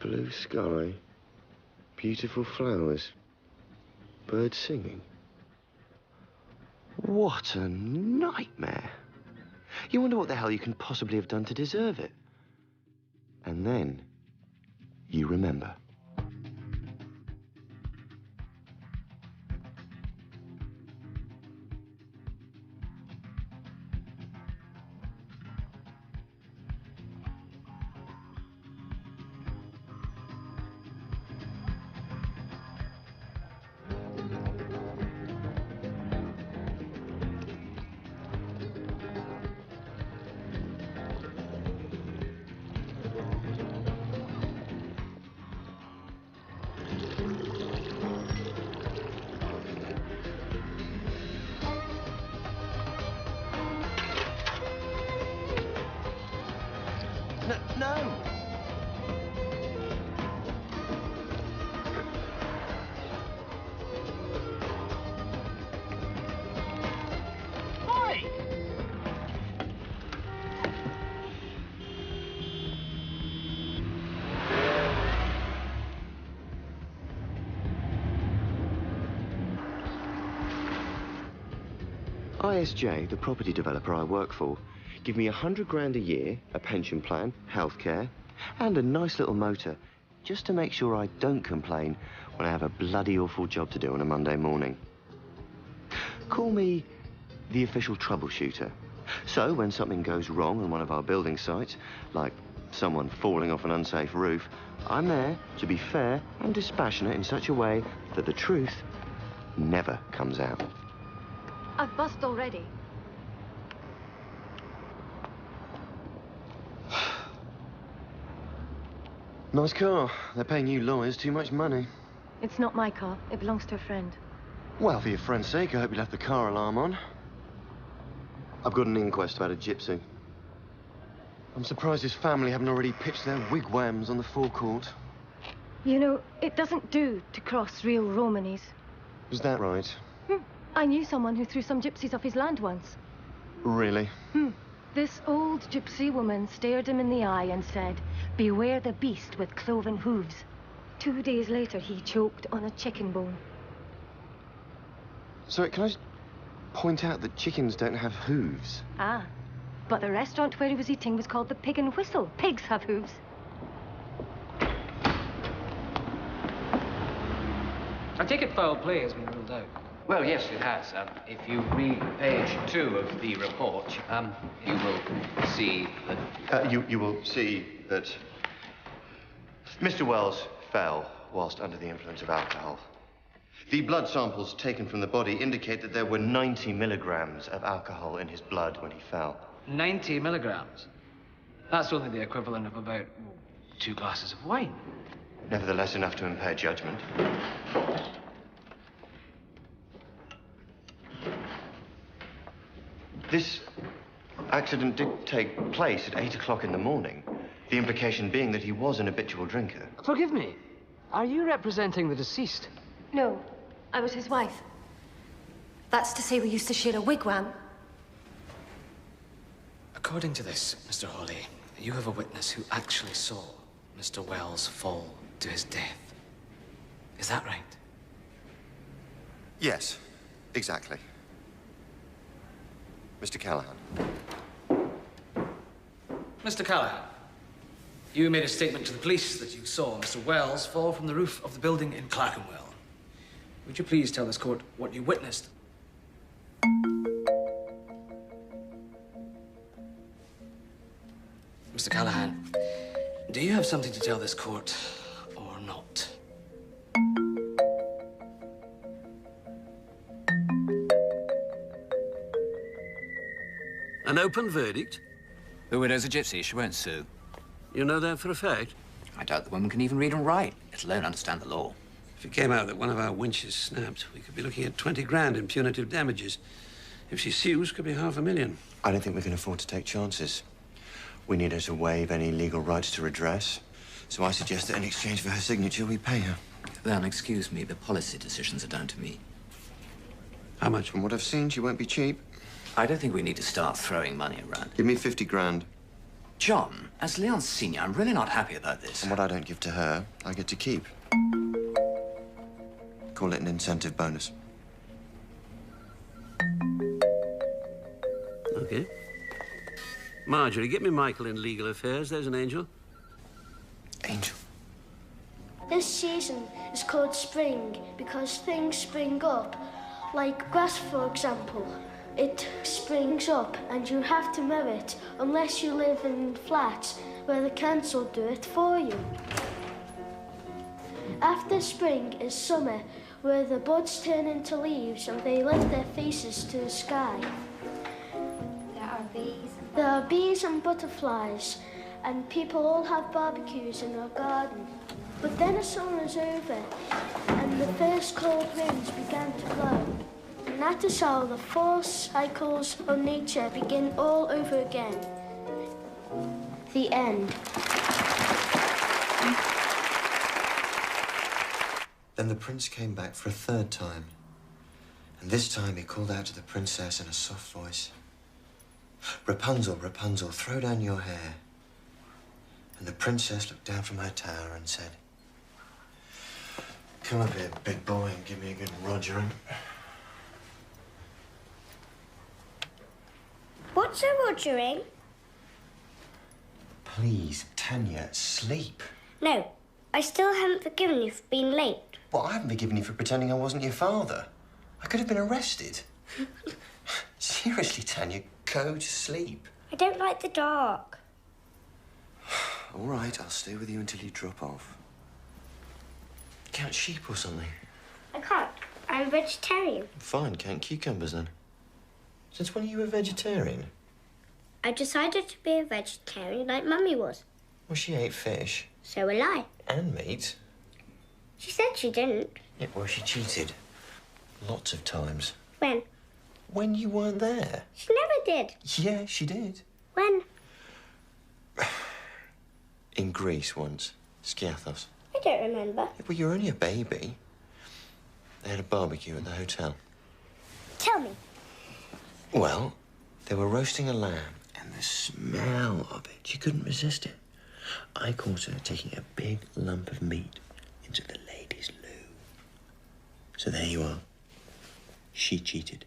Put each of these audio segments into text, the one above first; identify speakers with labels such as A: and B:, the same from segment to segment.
A: Blue sky, beautiful flowers, birds singing. What a nightmare. You wonder what the hell you can possibly have done to deserve it. And then you remember. No!
B: Oi!
A: ISJ, the property developer I work for, give me 100 grand a year, a pension plan, healthcare, and a nice little motor, just to make sure I don't complain when I have a bloody awful job to do on a Monday morning. Call me the official troubleshooter. So when something goes wrong on one of our building sites, like someone falling off an unsafe roof, I'm there to be fair and dispassionate in such a way that the truth never comes out.
C: I've bussed already.
A: Nice car. They're paying you lawyers too much money.
C: It's not my car. It belongs to a friend.
A: Well, for your friend's sake, I hope you left the car alarm on. I've got an inquest about a gypsy. I'm surprised his family haven't already pitched their wigwams on the forecourt.
C: You know, it doesn't do to cross real Romanies.
A: Is that right?
C: I knew someone who threw some gypsies off his land once.
A: Really?
C: This old gypsy woman stared him in the eye and said, "Beware the beast with cloven hooves." 2 days later, he choked on a chicken bone.
A: Sorry, can I just point out that chickens don't have hooves?
C: Ah, but the restaurant where he was eating was called the Pig and Whistle. Pigs have hooves.
B: I take it foul play has been ruled out.
D: Well, yes, it has. If you read page 2 of the report, you will see that...
A: You will see that Mr. Wells fell whilst under the influence of alcohol. The blood samples taken from the body indicate that there were 90 milligrams of alcohol in his blood when he fell.
B: 90 milligrams? That's only the equivalent of about 2 glasses of wine.
A: Nevertheless, enough to impair judgment. This accident did take place at 8 o'clock in the morning. The implication being that he was an habitual drinker.
B: Forgive me. Are you representing the deceased?
C: No, I was his wife. That's to say we used to share a wigwam.
E: According to this, Mr. Hawley, you have a witness who actually saw Mr. Wells fall to his death. Is that right?
A: Yes, exactly. Mr. Callahan.
E: Mr. Callahan, you made a statement to the police that you saw Mr. Wells fall from the roof of the building in Clerkenwell. Would you please tell this court what you witnessed? Mr. Callahan, do you have something to tell this court or not?
F: An open verdict?
G: The widow's a gypsy. She won't sue.
F: You know that for a fact?
G: I doubt the woman can even read and write, let alone understand the law.
F: If it came out that one of our winches snapped, we could be looking at 20 grand in punitive damages. If she sues, could be $500,000.
A: I don't think we can afford to take chances. We need her to waive any legal rights to redress. So I suggest that in exchange for her signature, we pay her.
G: Then, excuse me, the policy decisions are down to me.
F: How much?
A: From what I've seen, she won't be cheap.
G: I don't think we need to start throwing money around.
A: Give me 50 grand.
G: John, as Leon's senior, I'm really not happy about this.
A: And what I don't give to her, I get to keep. Call it an incentive bonus.
F: OK. Marjorie, get me Michael in legal affairs. There's an angel.
A: Angel.
H: This season is called spring because things spring up. Like grass, for example. It springs up and you have to mow it unless you live in flats where the council do it for you. After spring is summer, where the buds turn into leaves and they lift their faces to the sky. There are bees and butterflies, and people all have barbecues in our garden. But then the summer is over, and the first cold winds began to blow. And that is how the 4 cycles of nature begin all over again. The end.
A: Then the prince came back for a 3rd time. And this time he called out to the princess in a soft voice. Rapunzel, Rapunzel, throw down your hair. And the princess looked down from her tower and said, come up here, big boy, and give me a good rogering.
H: What's a rogering?
A: Please, Tanya, sleep.
H: No, I still haven't forgiven you for being late.
A: Well, I haven't forgiven you for pretending I wasn't your father. I could have been arrested. Seriously, Tanya, go to sleep.
H: I don't like the dark.
A: All right, I'll stay with you until you drop off. Count sheep or something.
H: I can't. I'm vegetarian.
A: Fine, count cucumbers then. Since when are you a vegetarian?
H: I decided to be a vegetarian like Mummy was.
A: Well, she ate fish.
H: So will I.
A: And meat.
H: She said she didn't.
A: Yeah, well, she cheated. Lots of times.
H: When?
A: When you weren't there.
H: She never did.
A: Yeah, she did.
H: When?
A: In Greece once. Skiathos.
H: I don't remember.
A: Yeah, well, you're only a baby. They had a barbecue at the hotel.
H: Tell me.
A: Well, they were roasting a lamb, and the smell of it, she couldn't resist it. I caught her taking a big lump of meat into the ladies' loo. So there you are. She cheated.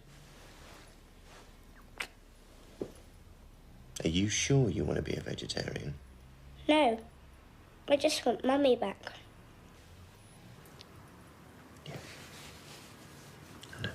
A: Are you sure you want to be a vegetarian?
H: No. I just want Mummy back.
A: Yeah. I know.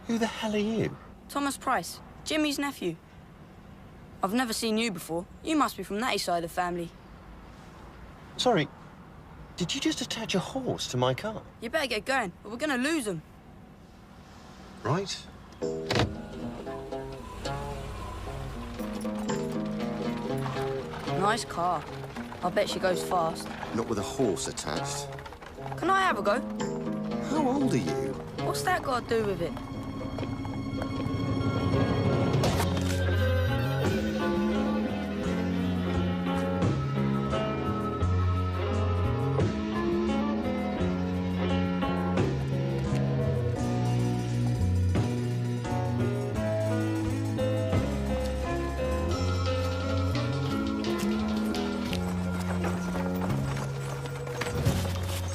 A: Who the hell are you?
I: Thomas Price, Jimmy's nephew. I've never seen you before. You must be from that side of the family.
A: Sorry, did you just attach a horse to my car?
I: You better get going, or we're gonna lose them.
A: Right.
I: Nice car. I bet she goes fast.
A: Not with a horse attached.
I: Can I have a go?
A: How old are you?
I: What's that got to do with it?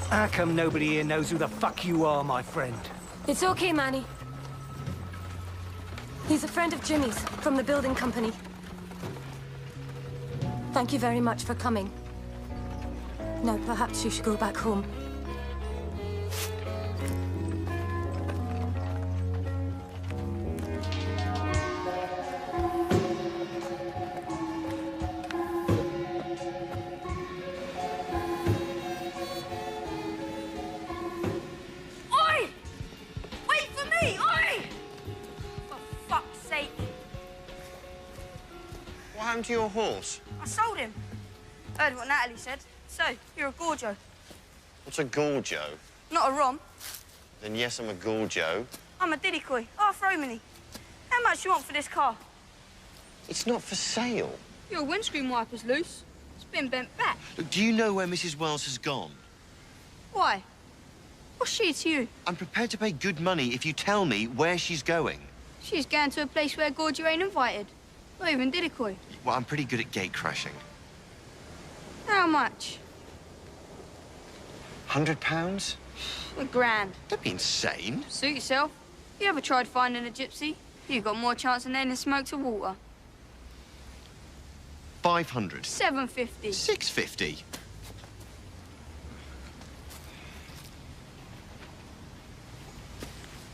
J: How come nobody here knows who the fuck you are, my friend?
C: It's okay, Manny. He's a friend of Jimmy's, from the building company. Thank you very much for coming. Now, perhaps you should go back home.
I: Oi! Wait for me! Oi! For fuck's sake.
A: What happened to your horse?
I: I sold him. Heard what Natalie said. So, you're a Gorjo.
A: What's a gorjo?
I: Not a Rom.
A: Then yes, I'm a gorjo.
I: I'm a Diddycoy, half Romany. How much do you want for this car?
A: It's not for sale.
I: Your windscreen wiper's loose. It's been bent back.
A: Look, do you know where Mrs. Wells has gone?
I: Why? What's she to you?
A: I'm prepared to pay good money if you tell me where she's going.
I: She's going to a place where Gorjo ain't invited. Not even Diddycoy.
A: Well, I'm pretty good at gate crashing.
I: How much?
A: £100?
I: £1,000.
A: Don't be insane.
I: Suit yourself. You ever tried finding a gypsy? You've got more chance than any smoke to water.
A: 500.
I: 750.
A: 650.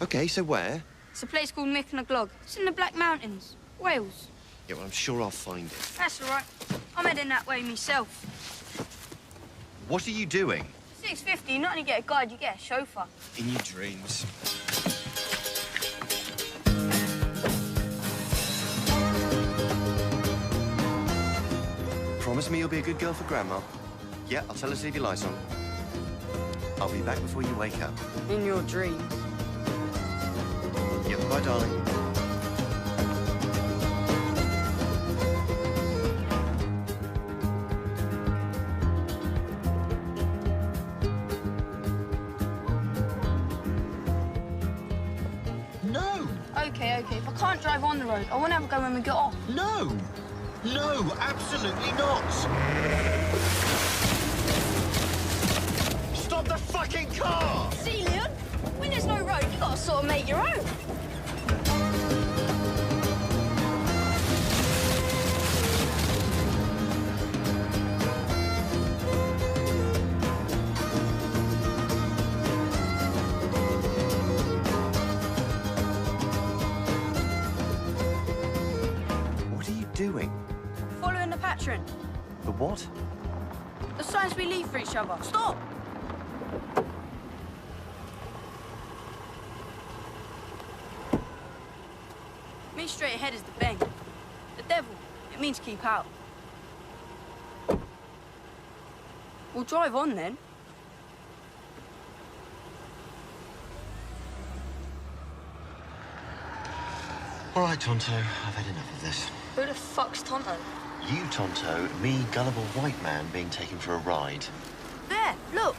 A: Okay, so where?
I: It's a place called Mick and a Glog. It's in the Black Mountains, Wales.
A: Yeah, well, I'm sure I'll find it.
I: That's all right. I'm heading that way myself.
A: What are you doing?
I: 650, you not only get a guide, you get a chauffeur.
A: In your dreams. Promise me you'll be a good girl for Grandma. Yeah, I'll tell her to leave your lights on. I'll be back before you wake up.
I: In your dreams.
A: Yeah, bye, darling.
K: No!
I: Okay, if I can't drive on the road, I want to have a go when we get off.
K: No! No, absolutely not!
A: Stop the fucking car!
I: See, Leon? When there's no road, you gotta sort of make your own.
A: What are you doing?
I: Following the pattern.
A: The what?
I: The signs we leave for each other. Stop! Me straight ahead is the bang. The devil, it means keep out. We'll drive on then.
A: All right, Tonto, I've had enough of this.
I: Who the fuck's Tonto?
A: You, Tonto, me, gullible white man being taken for a ride.
I: There, look.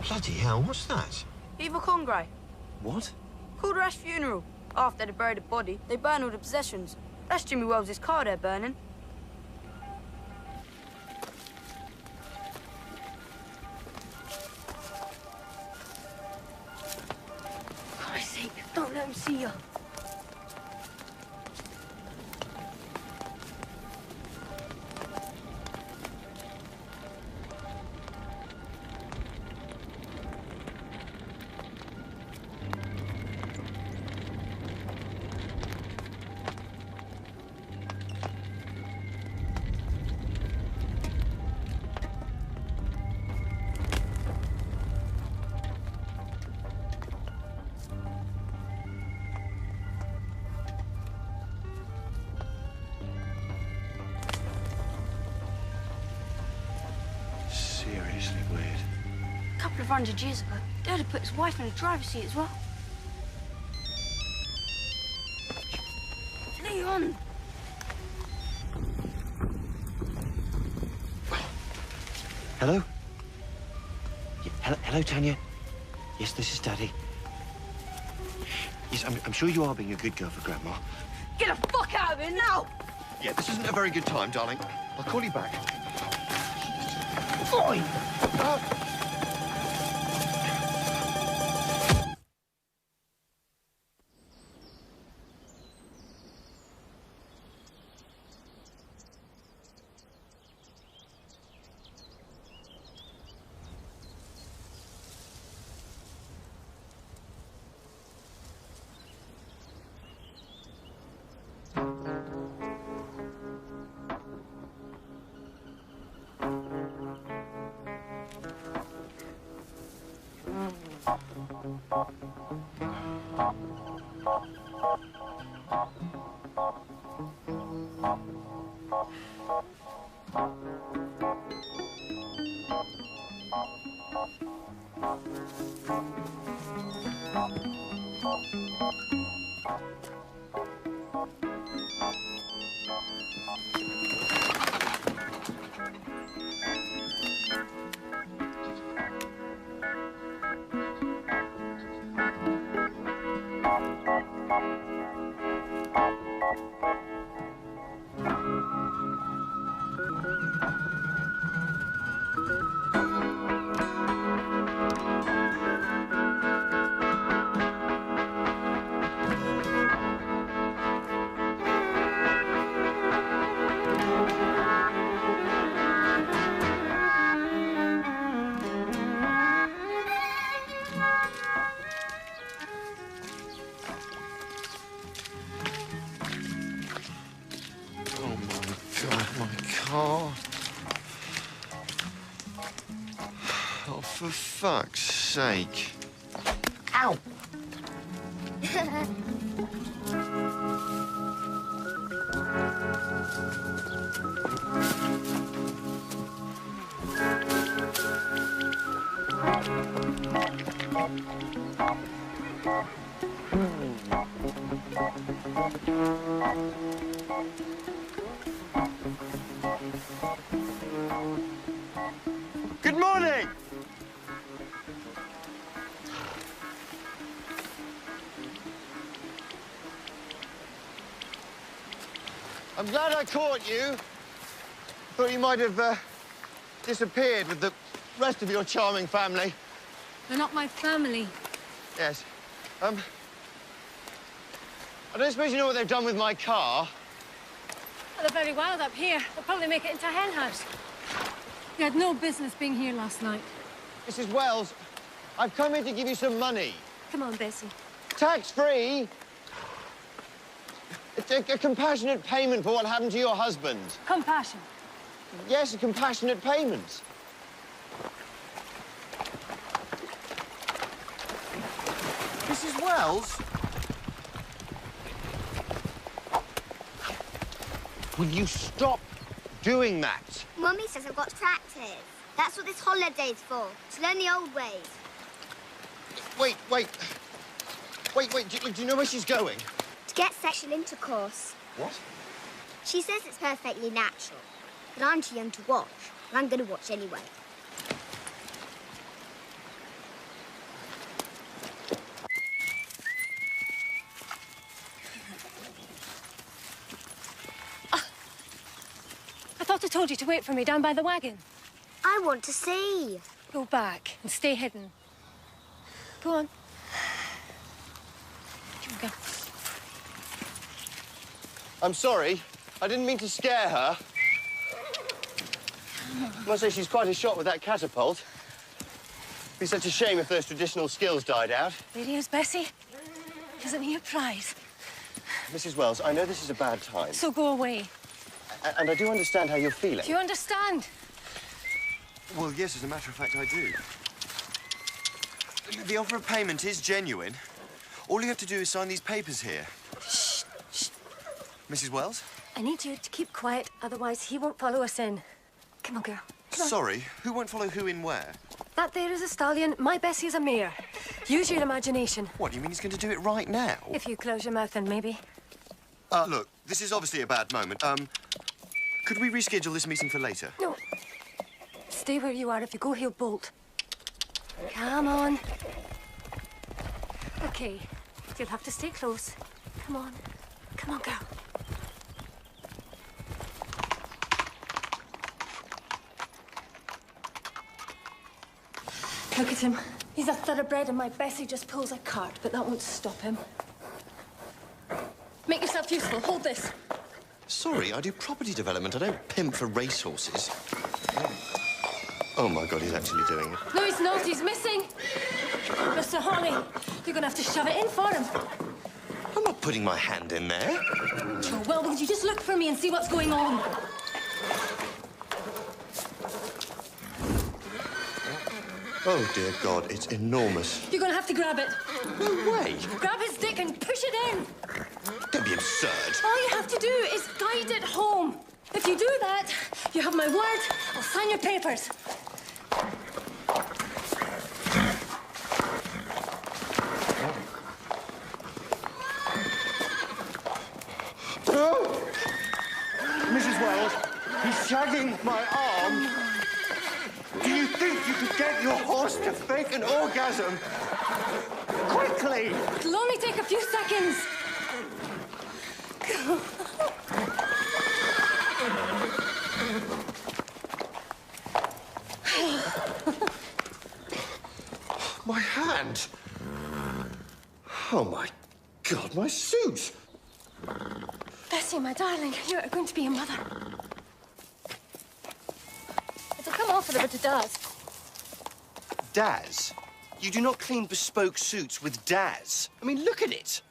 A: Bloody hell, what's that?
I: Eva Congray.
A: What?
I: Called her Ash funeral. After they buried the body, they burn all the possessions. That's Jimmy Wells' car they're burning. For Christ's sake, don't let him see you.
A: Seriously weird.
I: A couple of 100 years ago, Dad had put his wife in the driver's seat as well. Leon!
A: Hello? Yeah, hello, Tanya. Yes, this is Daddy. Yes, I'm sure you are being a good girl for Grandma.
I: Get the fuck out of here now!
A: Yeah, this isn't a very good time, darling. I'll call you back.
K: Oi!
A: Oh, for fuck's sake.
K: Ow!
A: Good morning! I'm glad I caught you. Thought you might have disappeared with the rest of your charming family.
C: They're not my family.
A: Yes. I don't suppose you know what they've done with my car?
C: Well, they're very wild up here. They'll probably make it into a hen house. They had no business being here last night.
A: Mrs. Wells, I've come here to give you some money.
C: Come on, Bessie.
A: Tax-free. It's a compassionate payment for what happened to your husband.
C: Compassion.
A: Yes, a compassionate payment. Mrs. Wells? Will you stop doing that?
L: Mummy says I've got to practice. That's what this holiday's for, to learn the old ways.
A: Wait. Do you know where she's going?
L: To get sexual intercourse.
A: What?
L: She says it's perfectly natural, but I'm too young to watch, and I'm going to watch anyway.
C: I thought I told you to wait for me down by the wagon.
L: I want to see.
C: Go back and stay hidden. Go on. Here we go.
A: I'm sorry. I didn't mean to scare her. I must say she's quite a shot with that catapult. It'd be such a shame if those traditional skills died out.
C: There he is, Bessie. Isn't he a prize?
A: Mrs. Wells, I know this is a bad time.
C: So go away.
A: And I do understand how you're feeling.
C: Do you understand?
A: Well, yes, as a matter of fact, I do. The offer of payment is genuine. All you have to do is sign these papers here.
C: Shh.
A: Mrs. Wells?
C: I need you to keep quiet, otherwise he won't follow us in. Come on, girl. Come on.
A: Sorry, who won't follow who in where?
C: That there is a stallion. My Bessie is a mare. Use your imagination.
A: What, you mean he's going to do it right now?
C: If you close your mouth, then maybe.
A: Look, this is obviously a bad moment. Could we reschedule this meeting for later?
C: No. Stay where you are. If you go, he'll bolt. Come on. Okay. You'll have to stay close. Come on. Come on, girl. Look at him. He's a thoroughbred and my Bessie just pulls a cart, but that won't stop him. Make yourself useful. Hold this.
A: Sorry, I do property development. I don't pimp for racehorses. Oh, my God, he's actually doing it.
C: No, he's not. He's missing. Mr. Hawley, you're going to have to shove it in for him.
A: I'm not putting my hand in there.
C: Oh, well, would you just look for me and see what's going on?
A: Oh, dear God, it's enormous.
C: You're going to have to grab it.
A: No way.
C: Grab his dick and push it in.
A: Don't be absurd.
C: All you have to do is guide it home. If you do that, you have my word. I'll sign your papers.
A: Oh! Mrs. Wells, he's shagging my arm. Do you think you could get your horse to fake an orgasm? Quickly!
C: It'll only take a few seconds.
A: My hand. Oh, my God, my suit.
C: Bessie, my darling, you're going to be a mother. It'll come off in a bit of Daz.
A: Daz? You do not clean bespoke suits with Daz. I mean, look at it.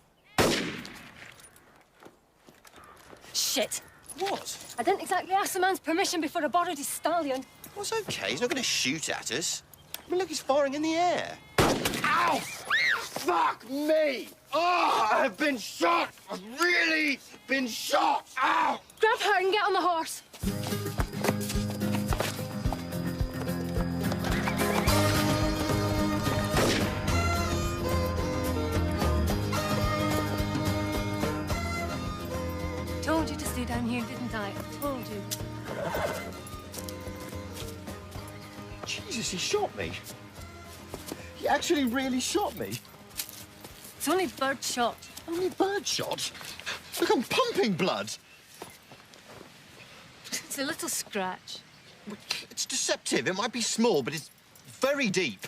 C: Shit.
A: What?
C: I didn't exactly ask the man's permission before I borrowed his stallion.
A: Well, it's OK. He's not going to shoot at us. I mean, look, he's firing in the air. Ow! Fuck me! Oh, I've been shot! I've really been shot! Ow!
C: Grab her and get on the horse. Told you to stay down here, didn't I? I told you.
A: Jesus, he shot me. He actually really shot me.
C: It's only birdshot.
A: Only birdshot? Look, I'm pumping blood.
C: It's a little scratch.
A: It's deceptive. It might be small, but it's very deep.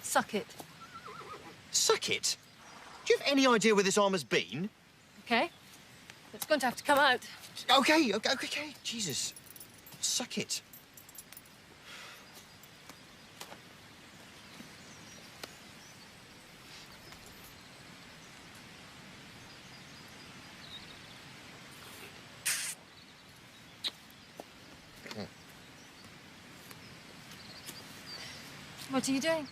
C: Suck it.
A: Suck it? Do you have any idea where this arm has been?
C: Okay. It's going to have to come out.
A: Okay. Jesus. Suck it.
C: What are you doing?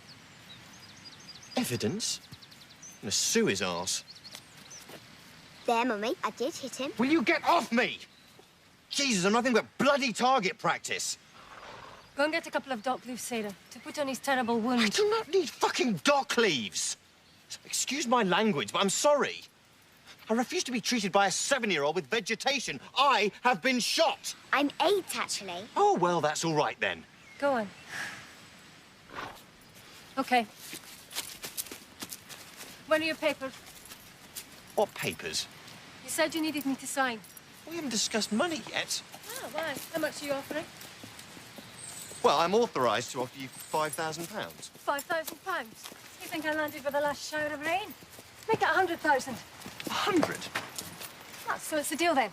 A: Evidence? I'm gonna sue his arse.
L: There, Mummy, I did hit him.
A: Will you get off me? Jesus, I'm nothing but bloody target practice.
C: Go and get a couple of dock leaves, Sarah, to put on his terrible wound.
A: I do not need fucking dock leaves. Excuse my language, but I'm sorry. I refuse to be treated by a 7-year-old with vegetation. I have been shot.
L: I'm 8, actually.
A: Oh, well, that's all right, then.
C: Go on. OK. Where are your papers?
A: What papers?
C: You said you needed me to sign.
A: We haven't discussed money yet.
C: Oh, why? How much are you offering?
A: Well, I'm authorised to offer you £5,000.
C: £5,000? You think I landed with the last shower of rain? Make it 100,000.
A: 100?
C: Ah, so it's a deal, then.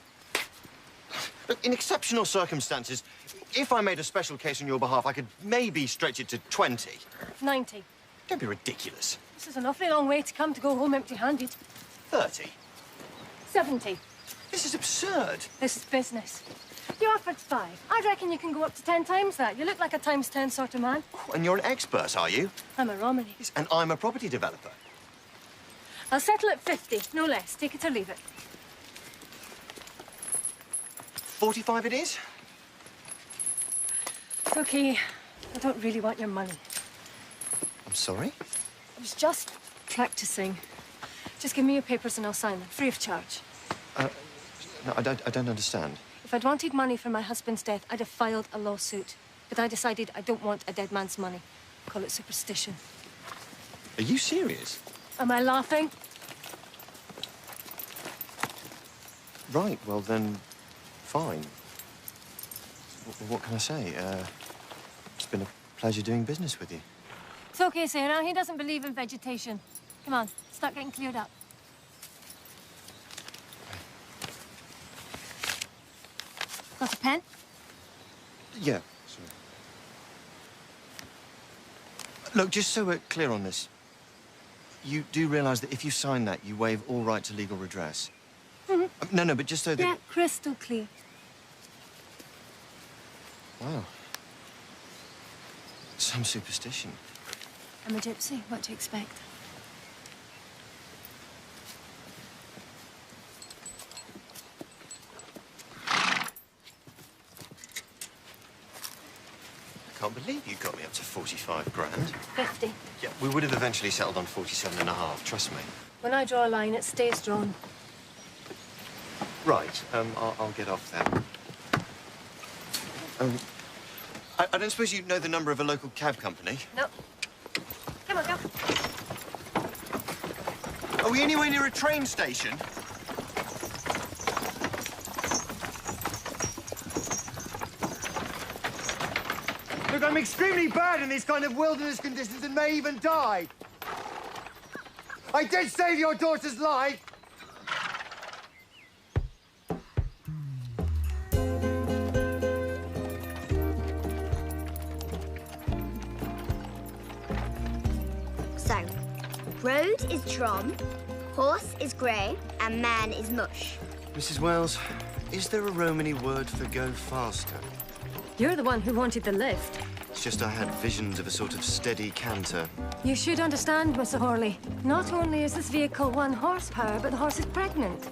A: Look, in exceptional circumstances, if I made a special case on your behalf, I could maybe stretch it to 20.
C: 90.
A: Don't be ridiculous.
C: This is an awfully long way to come to go home empty-handed.
A: 30.
C: 70.
A: This is absurd.
C: This is business. You offered 5. I reckon you can go up to 10 times that. You look like a times 10 sort of man.
A: Oh, and you're an expert, are you?
C: I'm a Romany.
A: Yes, and I'm a property developer.
C: I'll settle at 50, no less. Take it or leave it.
A: 45 it is?
C: OK. I don't really want your money.
A: I'm sorry?
C: I was just practicing. Just give me your papers and I'll sign them, free of charge.
A: No, I don't understand.
C: If I'd wanted money for my husband's death, I'd have filed a lawsuit. But I decided I don't want a dead man's money. Call it superstition.
A: Are you serious?
C: Am I laughing?
A: Right, well then, fine. What can I say? It's been a pleasure doing business with you.
C: It's okay, Sarah. He doesn't believe in vegetation. Come on, start getting cleared up. Got a pen?
A: Yeah, sorry. Look, just so we're clear on this, you do realise that if you sign that, you waive all right to legal redress?
C: Mm-hmm.
A: No, but just so that...
C: Yeah, crystal clear.
A: Wow. Some superstition.
C: I'm a gypsy. What do you expect?
A: I can't believe you got me up to 45 grand.
C: 50.
A: Yeah, we would have eventually settled on 47.5, trust me.
C: When I draw a line, it stays drawn.
A: Right, I'll get off then. I don't suppose you know the number of a local cab company?
C: No. Come on, go.
A: Are we anywhere near a train station?
M: Look, I'm extremely bad in these kind of wilderness conditions and may even die. I did save your daughter's life.
L: So, road is drum, horse is grey, and man is mush.
A: Mrs. Wells, is there a Romany word for go faster?
C: You're the one who wanted the lift.
A: It's just I had visions of a sort of steady canter.
C: You should understand, Mr. Horley. Not only is this vehicle 1 horsepower, but the horse is pregnant.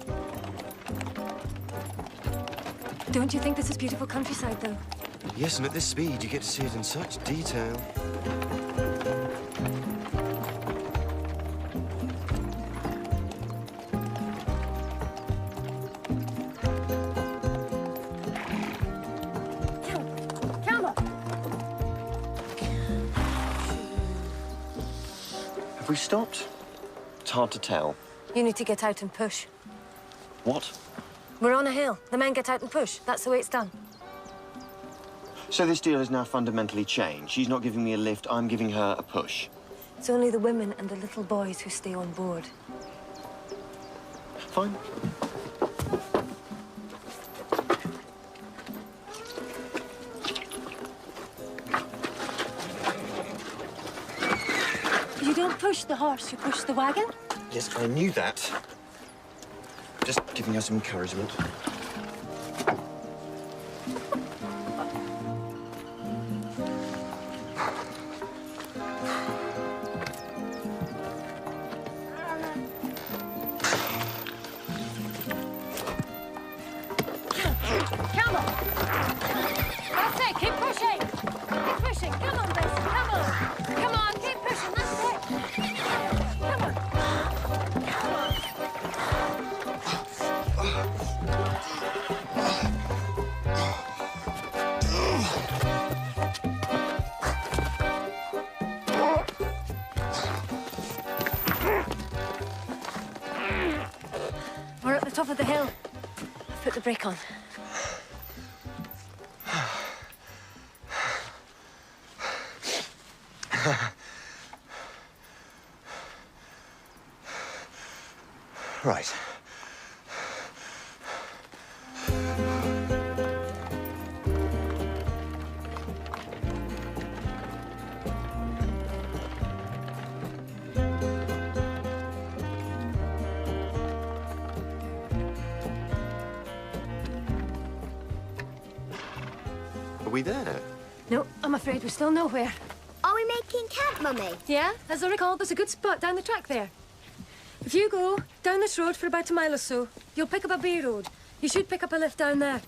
C: Don't you think this is beautiful countryside, though?
A: Yes, and at this speed, you get to see it in such detail. Have we stopped? It's hard to tell.
C: You need to get out and push.
A: What?
C: We're on a hill. The men get out and push. That's the way it's done.
A: So this deal has now fundamentally changed. She's not giving me a lift, I'm giving her a push.
C: It's only the women and the little boys who stay on board.
A: Fine.
C: You don't push the horse, you push the wagon?
A: Yes, I knew that. Just giving her some encouragement.
C: Come on! That's it, keep pushing! Keep pushing, come on, Bessie, come on! Come on, keep pushing, that's it! Come on! Come on! We're at the top of the hill. I've put the brake on.
A: Right. Are we there?
C: No, I'm afraid we're still nowhere.
L: Are we making camp, Mummy?
C: Yeah, as I recall, there's a good spot down the track there. If you go down this road for about a mile or so, you'll pick up a B road. You should pick up a lift down there.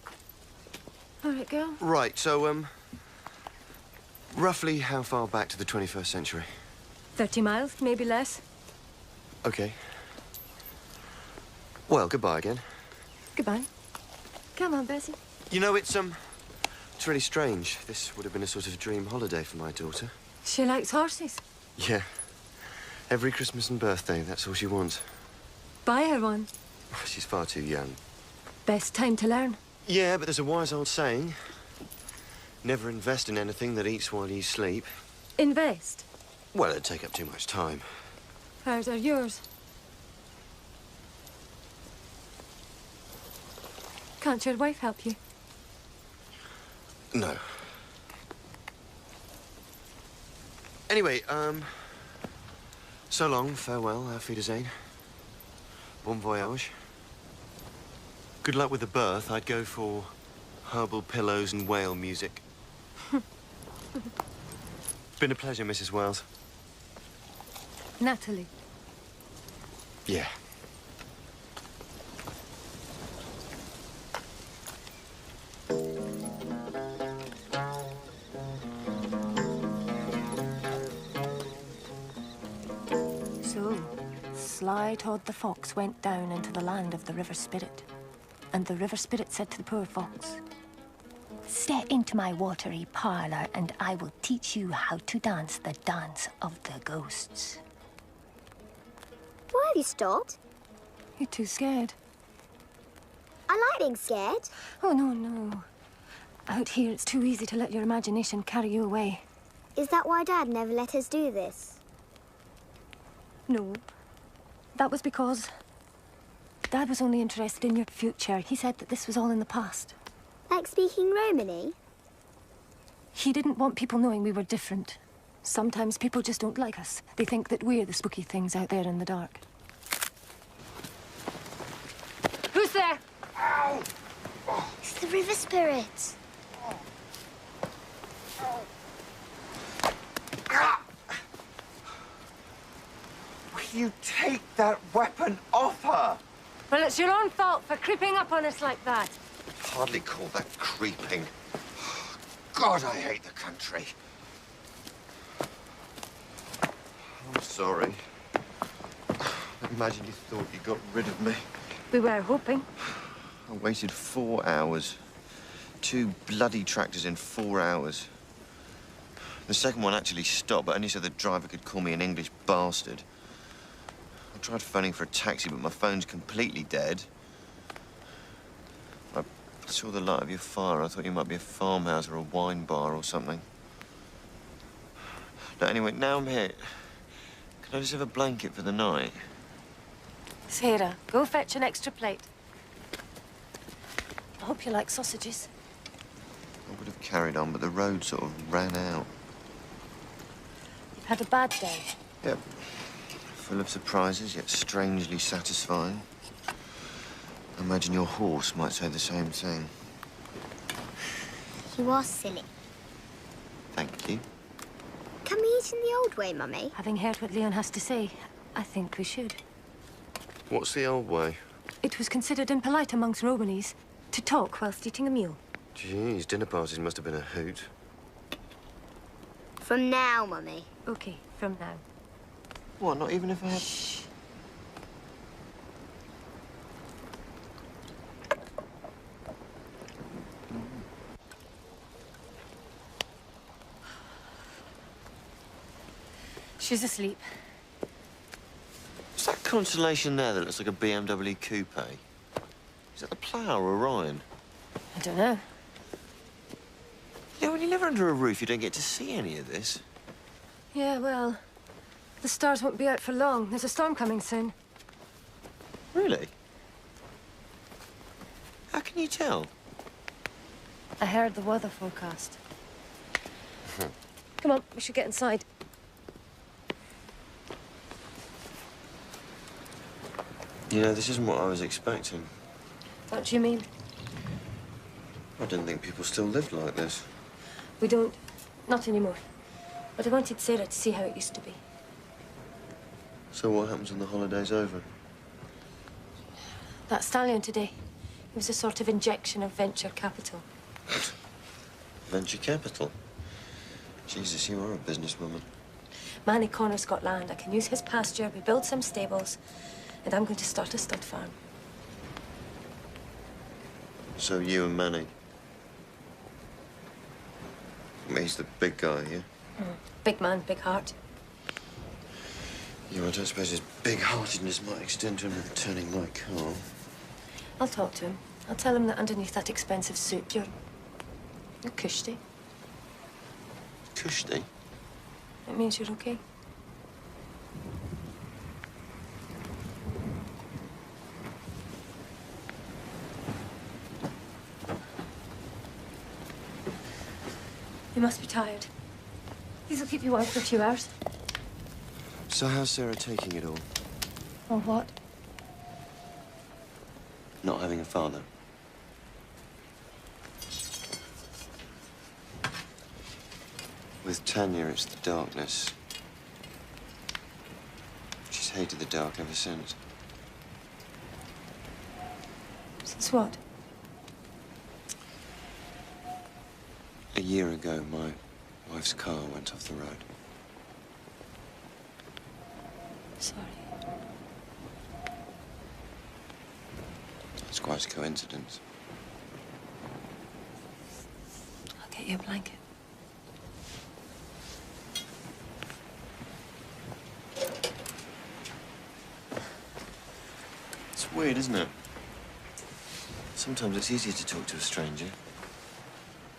C: All right, girl.
A: Right, so, roughly how far back to the 21st century?
C: 30 miles, maybe less.
A: Okay. Well, goodbye again.
C: Goodbye. Come on, Bessie.
A: You know, it's really strange. This would have been a sort of dream holiday for my daughter.
C: She likes horses.
A: Yeah. Every Christmas and birthday, that's all she wants.
C: Buy her one.
A: She's far too young.
C: Best time to learn.
A: Yeah, but there's a wise old saying. 'Never invest in anything that eats while you sleep.'
C: Invest? What do you mean?
A: Well, you know, Well, it'd take up too much time.
C: Hers are yours. Can't your wife help you?
A: No. Anyway, so long, farewell, auf Wiedersehen. Bon voyage. Good luck with the birth. I'd go for herbal pillows and whale music. Been a pleasure, Mrs. Wells.
C: Natalie.
A: Yeah.
N: So, Sly Todd the Fox went down into the land of the River Spirit. And the River Spirit said to the poor fox, "Step into my watery parlor, and I will teach you how to dance the dance of the ghosts."
L: Why have you stopped?
N: You're too scared.
L: I like being scared.
N: Oh, no, no. Out here, it's too easy to let your imagination carry you away.
L: Is that why Dad never let us do this?
N: No. That was because Dad was only interested in your future. He said that this was all in the past.
L: Like speaking Romany?
N: He didn't want people knowing we were different. Sometimes people just don't like us. They think that we're the spooky things out there in the dark.
C: Who's there?
L: Ow! It's the River Spirit.
M: Will you take that weapon off her?
C: Well, it's your own fault for creeping up on us like that.
A: Hardly call that creeping.
M: God, I hate the country.
A: I'm sorry. Imagine you thought you got rid of me.
C: We were hoping.
A: I waited 4 hours. 2 bloody tractors in 4 hours. The second one actually stopped, but only so the driver could call me an English bastard. I tried phoning for a taxi, but my phone's completely dead. I saw the light of your fire. I thought you might be a farmhouse or a wine bar or something. No, anyway, now I'm here. Can I just have a blanket for the night?
C: Sarah, go fetch an extra plate.
N: I hope you like sausages.
A: I would have carried on, but the road sort of ran out.
N: You've had a bad day.
A: Yep. Full of surprises, yet strangely satisfying. I imagine your horse might say the same thing.
L: You are silly.
A: Thank you.
L: Can we eat in the old way, Mummy?
N: Having heard what Leon has to say, I think we should.
A: What's the old way?
N: It was considered impolite amongst Romanese to talk whilst eating a meal.
A: Jeez, dinner parties must have been a hoot.
L: From now, Mummy.
N: Okay, from now.
A: What, not even if I have...
N: Shh.
C: She's asleep.
A: What's that constellation there that looks like a BMW coupe? Is that the Plough or Orion?
C: I don't know.
A: Yeah, when you live under a roof, you don't get to see any of this.
C: Yeah, well, the stars won't be out for long. There's a storm coming soon.
A: Really? How can you tell?
C: I heard the weather forecast. Come on, we should get inside.
A: You know, this isn't what I was expecting.
C: What do you mean?
A: I didn't think people still lived like this.
C: We don't. Not anymore. But I wanted Sarah to see how it used to be.
A: So what happens when the holiday's over?
C: That stallion today, it was a sort of injection of venture capital.
A: Venture capital? Jesus, you are a businesswoman.
C: Manny Connor's got land. I can use his pasture, we build some stables, and I'm going to start a stud farm.
A: So you and Manny? He's the big guy, yeah?
C: Big man, big heart.
A: Yeah, I don't suppose his big-heartedness might extend to him turning my car.
C: I'll talk to him. I'll tell him that underneath that expensive suit, you're cushy.
A: Cushy?
C: It means you're okay.
N: You must be tired. These will keep you warm for a few hours.
A: So how's Sarah taking it all?
N: Or what?
A: Not having a father. With Tanya, it's the darkness. She's hated the dark ever since.
N: Since what?
A: A year ago, my wife's car went off the road.
N: Sorry.
A: It's quite a coincidence.
N: I'll get you a blanket.
A: It's weird, isn't it? Sometimes it's easier to talk to a stranger.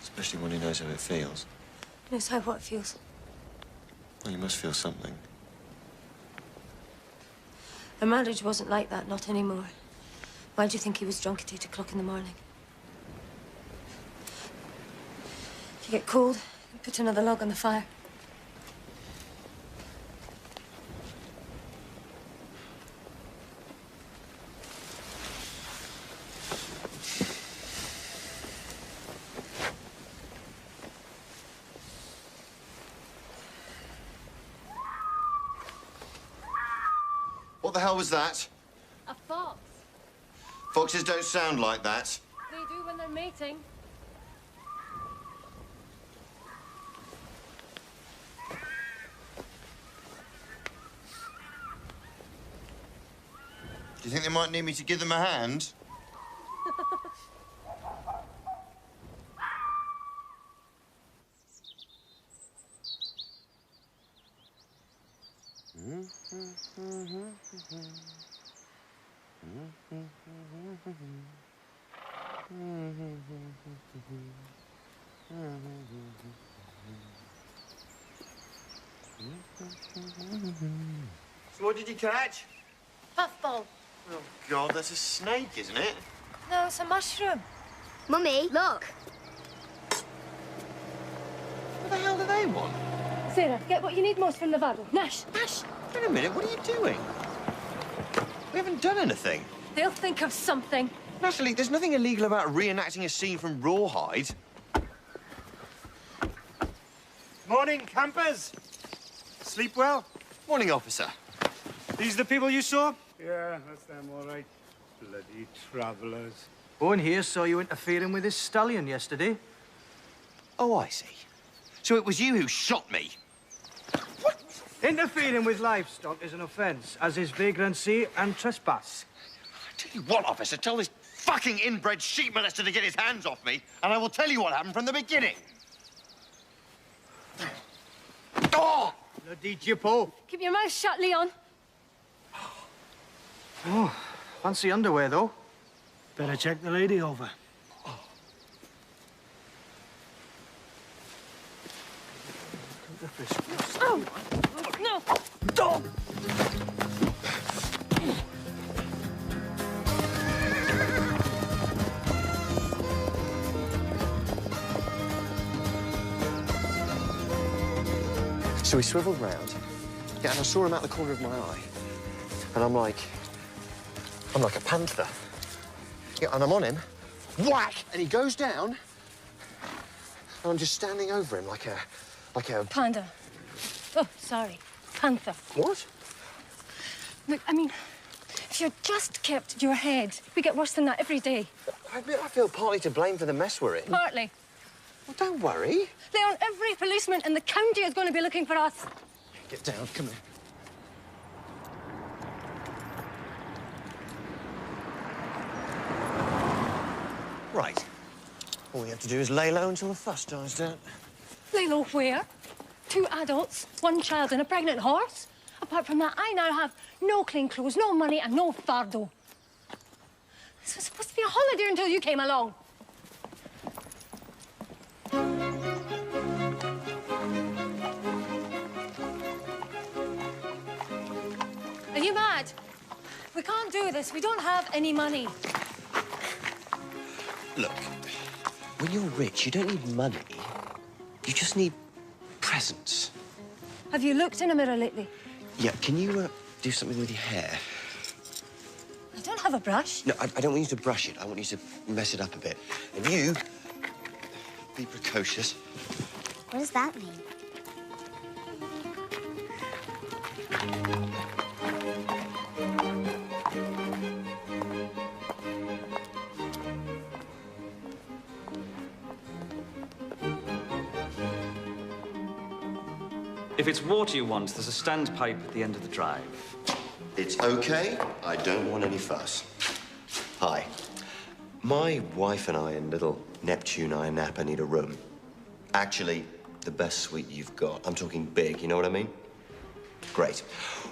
A: Especially when he knows how it feels.
N: Knows how what feels.
A: Well, you must feel something.
N: The marriage wasn't like that, not anymore. Why do you think he was drunk at 8 o'clock in the morning? If you get cold, put another log on the fire.
A: What the hell was that?
C: A fox.
A: Foxes don't sound like that.
C: They do when they're mating.
A: Do you think they might need me to give them a hand? So what did you catch?
C: Puffball.
A: Oh, God, that's a snake, isn't it?
N: No, it's a mushroom.
L: Mummy, look.
A: What the hell do they want?
C: Sarah, get what you need most from the barrel. Nash, Nash.
A: Wait a minute, what are you doing? We haven't done anything.
C: They'll think of something.
A: Natalie, there's nothing illegal about reenacting a scene from Rawhide.
J: Morning, campers. Sleep well?
A: Morning, officer.
J: These the people you saw? Yeah, that's them, all right. Bloody travellers.
E: Owen here saw you interfering with his stallion yesterday.
A: Oh, I see. So it was you who shot me?
E: What? Interfering with livestock is an offence, as is vagrancy and trespass.
A: I tell you what, officer, tell this fucking inbred sheep molester to get his hands off me, and I will tell you what happened from the beginning. Oh!
E: Bloody jippo.
C: Keep your mouth shut, Leon.
E: Oh, fancy underwear, though.
J: Better check the lady over.
C: Oh! No!
E: Dog!
A: So he swiveled round, yeah, and I saw him out the corner of my eye. And I'm like a panther. Yeah, and I'm on him, whack, and he goes down, and I'm just standing over him like a...
C: Panda. Oh, sorry. Panther.
A: What?
C: Look, I mean, if you just kept your head, we get worse than that every day.
A: I admit I feel partly to blame for the mess we're in.
C: Partly.
A: Well, don't worry.
C: Leon, every policeman in the county is going to be looking for us.
A: Get down, come here. Right. All we have to do is lay low until the fuss dies down.
C: Lay low where? 2 adults, 1 child and a pregnant horse? Apart from that, I now have no clean clothes, no money and no fardo. This was supposed to be a holiday until you came along. Are you mad? We can't do this. We don't have any money.
A: Look, when you're rich, you don't need money. You just need presence.
N: Have you looked in a mirror lately?
A: Yeah, can you do something with your hair?
N: I don't have a brush.
A: No, I don't want you to brush it. I want you to mess it up a bit. And you, be precocious.
L: What does that mean?
O: If it's water you want, there's a standpipe at the end of the drive.
A: It's okay. I don't want any fuss. Hi. My wife and I and little Neptune I and Napa need a room. Actually, the best suite you've got. I'm talking big, you know what I mean? Great.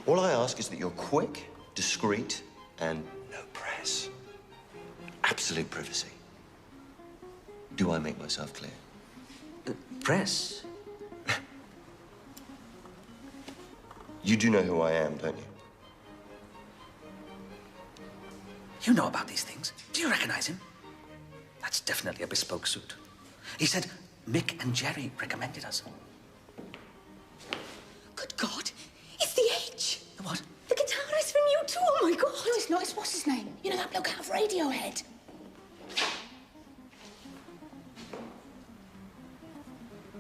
A: All I ask is that you're quick, discreet, and no press. Absolute privacy. Do I make myself clear?
O: Press?
A: You do know who I am, don't you?
E: You know about these things. Do you recognize him? That's definitely a bespoke suit. He said Mick and Jerry recommended us.
C: Good God, it's the H.
E: The what?
C: The guitarist from U2, oh my God. No, it's not. It's what's his name? You know that bloke out of Radiohead.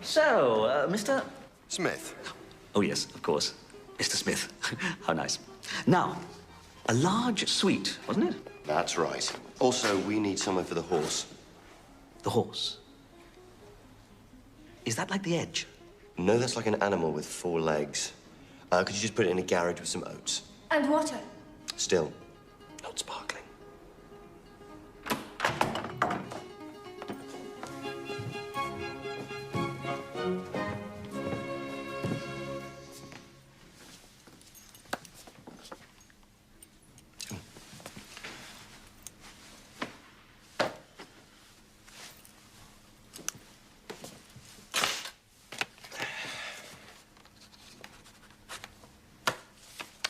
O: So, Mr.
A: Smith.
O: Oh, yes, of course. Mr. Smith. How nice. Now, a large suite, wasn't it?
A: That's right. Also, we need somewhere for the horse.
O: The horse? Is that like the Edge?
A: No, that's like an animal with 4 legs. Could you just put it in a garage with some oats?
N: And water.
A: Still, not sparkling.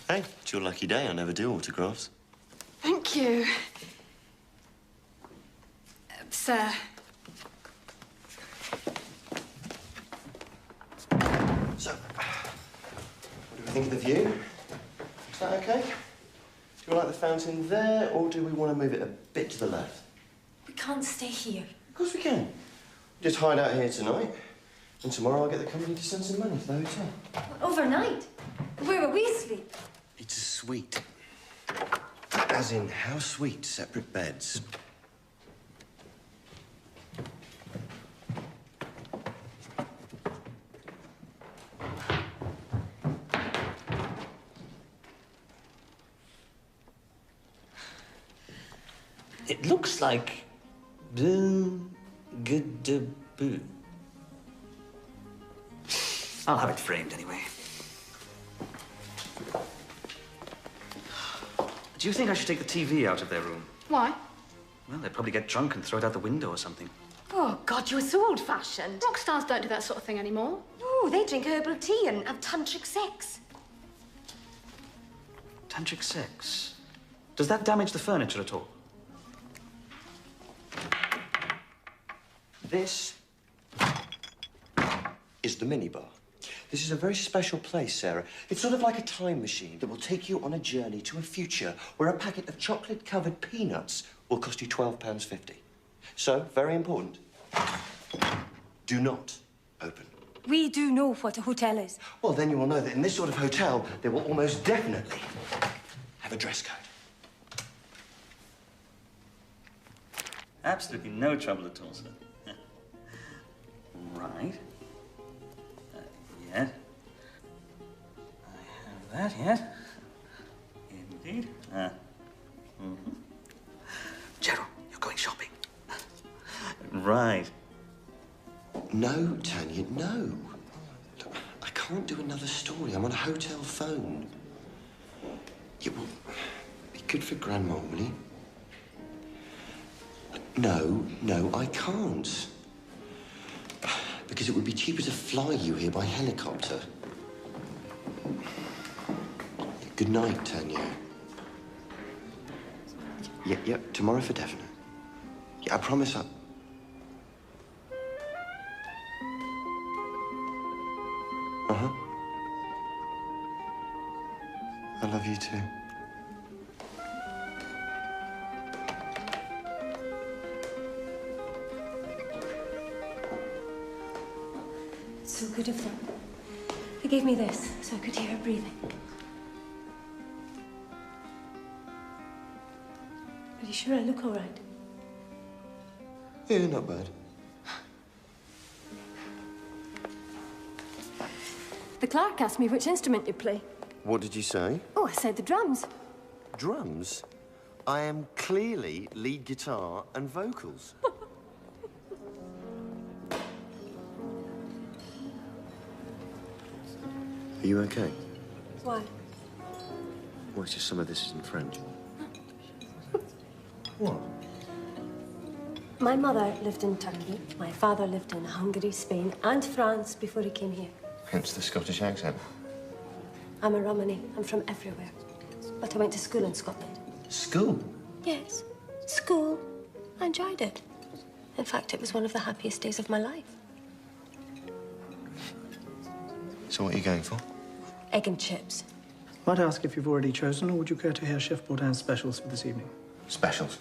A: Hey, it's your lucky day. I never do autographs.
C: Thank you. Sir.
A: So, what do we think of the view? Is that okay? Do you like the fountain there, or do we want to move it a bit to the left?
N: We can't stay here.
A: Of course we can. Just hide out here tonight, and tomorrow I'll get the company to send some money to the hotel.
N: Overnight? Where will we sleep?
A: It's a suite. As in, how sweet, separate beds.
O: It looks like... Boo. I'll have it framed anyway. Do you think I should take the TV out of their room?
C: Why?
O: Well, they'd probably get drunk and throw it out the window or something.
C: Oh, God, you're so old-fashioned. Rock stars don't do that sort of thing anymore. No, they drink herbal tea and have tantric sex.
O: Tantric sex? Does that damage the furniture at all?
A: This is the minibar. This is a very special place, Sarah. It's sort of like a time machine that will take you on a journey to a future where a packet of chocolate-covered peanuts will cost you £12.50. So, very important, do not open.
N: We do know what a hotel is.
A: Well, then you will know that in this sort of hotel, they will almost definitely have a dress code.
O: Absolutely no trouble at all, sir. Right. Yes. I have that, yes. Indeed.
E: Gerald, you're going shopping.
O: Right.
A: No, Tanya, no. Look, I can't do another story. I'm on a hotel phone. It will be good for Grandma, will you? No, I can't. Because it would be cheaper to fly you here by helicopter. Good night, Tanya. Yep, tomorrow for definite. Yeah, I promise I love you too.
N: It's so good of them. They gave me this so I could hear her breathing. Are you sure I look all right?
A: Yeah, not bad.
N: The clerk asked me which instrument you play.
A: What did you say?
N: Oh, I said the drums.
A: Drums? I am clearly lead guitar and vocals. Are you okay?
N: Why?
A: Well, it's just some of this isn't French. What?
N: My mother lived in Turkey. My father lived in Hungary, Spain, and France before he came here.
A: Hence the Scottish accent.
N: I'm a Romany. I'm from everywhere. But I went to school in Scotland.
A: School?
N: Yes, school. I enjoyed it. In fact, it was one of the happiest days of my life.
A: So what are you going for?
N: Egg and chips.
P: Might I ask if you've already chosen, or would you care to hear Chef Bourdin's specials for this evening?
A: Specials?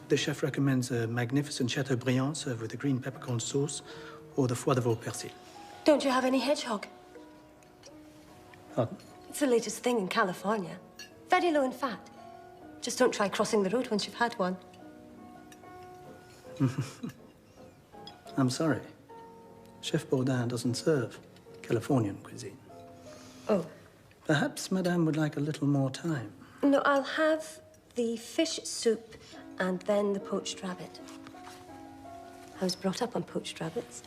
P: The chef recommends a magnificent Chateaubriand served with a green peppercorn sauce, or the foie de veau persil.
N: Don't you have any hedgehog?
P: Pardon?
N: It's the latest thing in California. Very low in fat. Just don't try crossing the road once you've had one.
P: I'm sorry. Chef Bourdin doesn't serve Californian cuisine.
N: Oh.
P: Perhaps Madame would like a little more time.
N: No, I'll have the fish soup and then the poached rabbit. I was brought up on poached rabbits.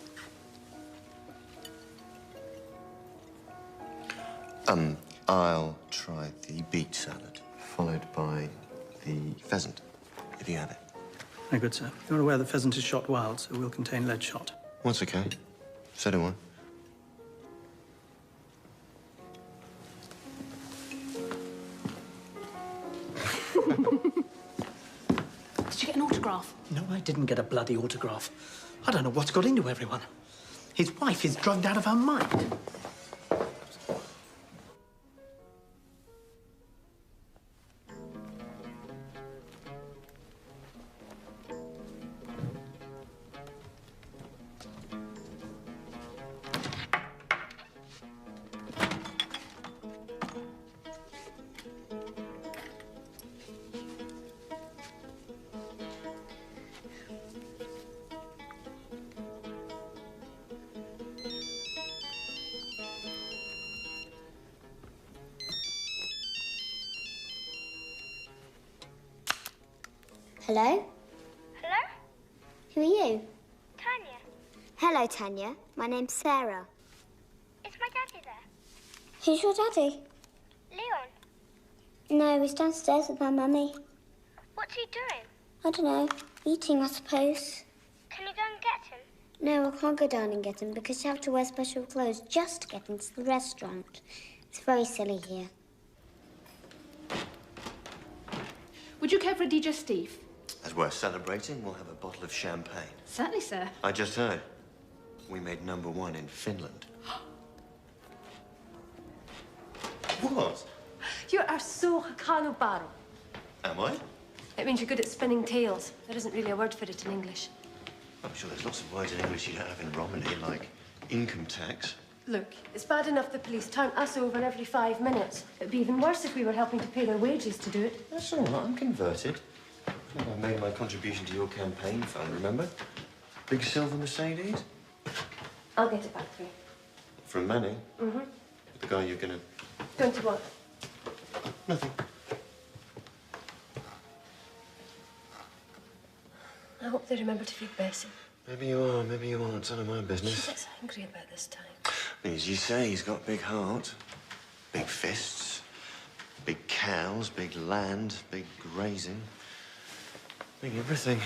A: I'll try the beet salad, followed by the pheasant, if you have it.
P: Very good, sir. You're aware the pheasant is shot wild, so will contain lead shot.
A: That's okay. So do I.
Q: Did you get an autograph?
R: No, I didn't get a bloody autograph. I don't know what's got into everyone. His wife is drugged out of her mind.
L: Hello? Hello? Who are you? Tanya. Hello, Tanya. My name's Sarah.
S: Is my daddy there?
L: Who's your daddy?
S: Leon.
L: No, he's downstairs with my mummy.
S: What's he doing?
L: I don't know. Eating, I suppose.
S: Can you go and get him?
L: No, I can't go down and get him because you have to wear special clothes just to get into the restaurant. It's very silly here.
Q: Would you care for a digestif?
A: As we're celebrating, we'll have a bottle of champagne.
Q: Certainly, sir.
A: I just heard. We made #1 in Finland. What?
N: You are so hakanobaro.
A: Am I?
N: It means you're good at spinning tales. There isn't really a word for it in English.
A: I'm sure there's lots of words in English you don't have in Romany, like income tax.
N: Look, it's bad enough the police turn us over every 5 minutes. It'd be even worse if we were helping to pay their wages to do it.
A: That's all right, I'm converted. I made my contribution to your campaign fund, remember? Big silver Mercedes.
N: I'll get it back for you.
A: From Manny?
N: Mm-hmm.
A: The guy you're gonna...
N: Going to what?
A: Nothing.
N: I hope they remember to feed Bessie.
A: Maybe you are, maybe you aren't. It's none of my
N: She
A: business.
N: gets angry about this time.
A: As you say, he's got a big heart, big fists, big cows, big land, big grazing, big everything.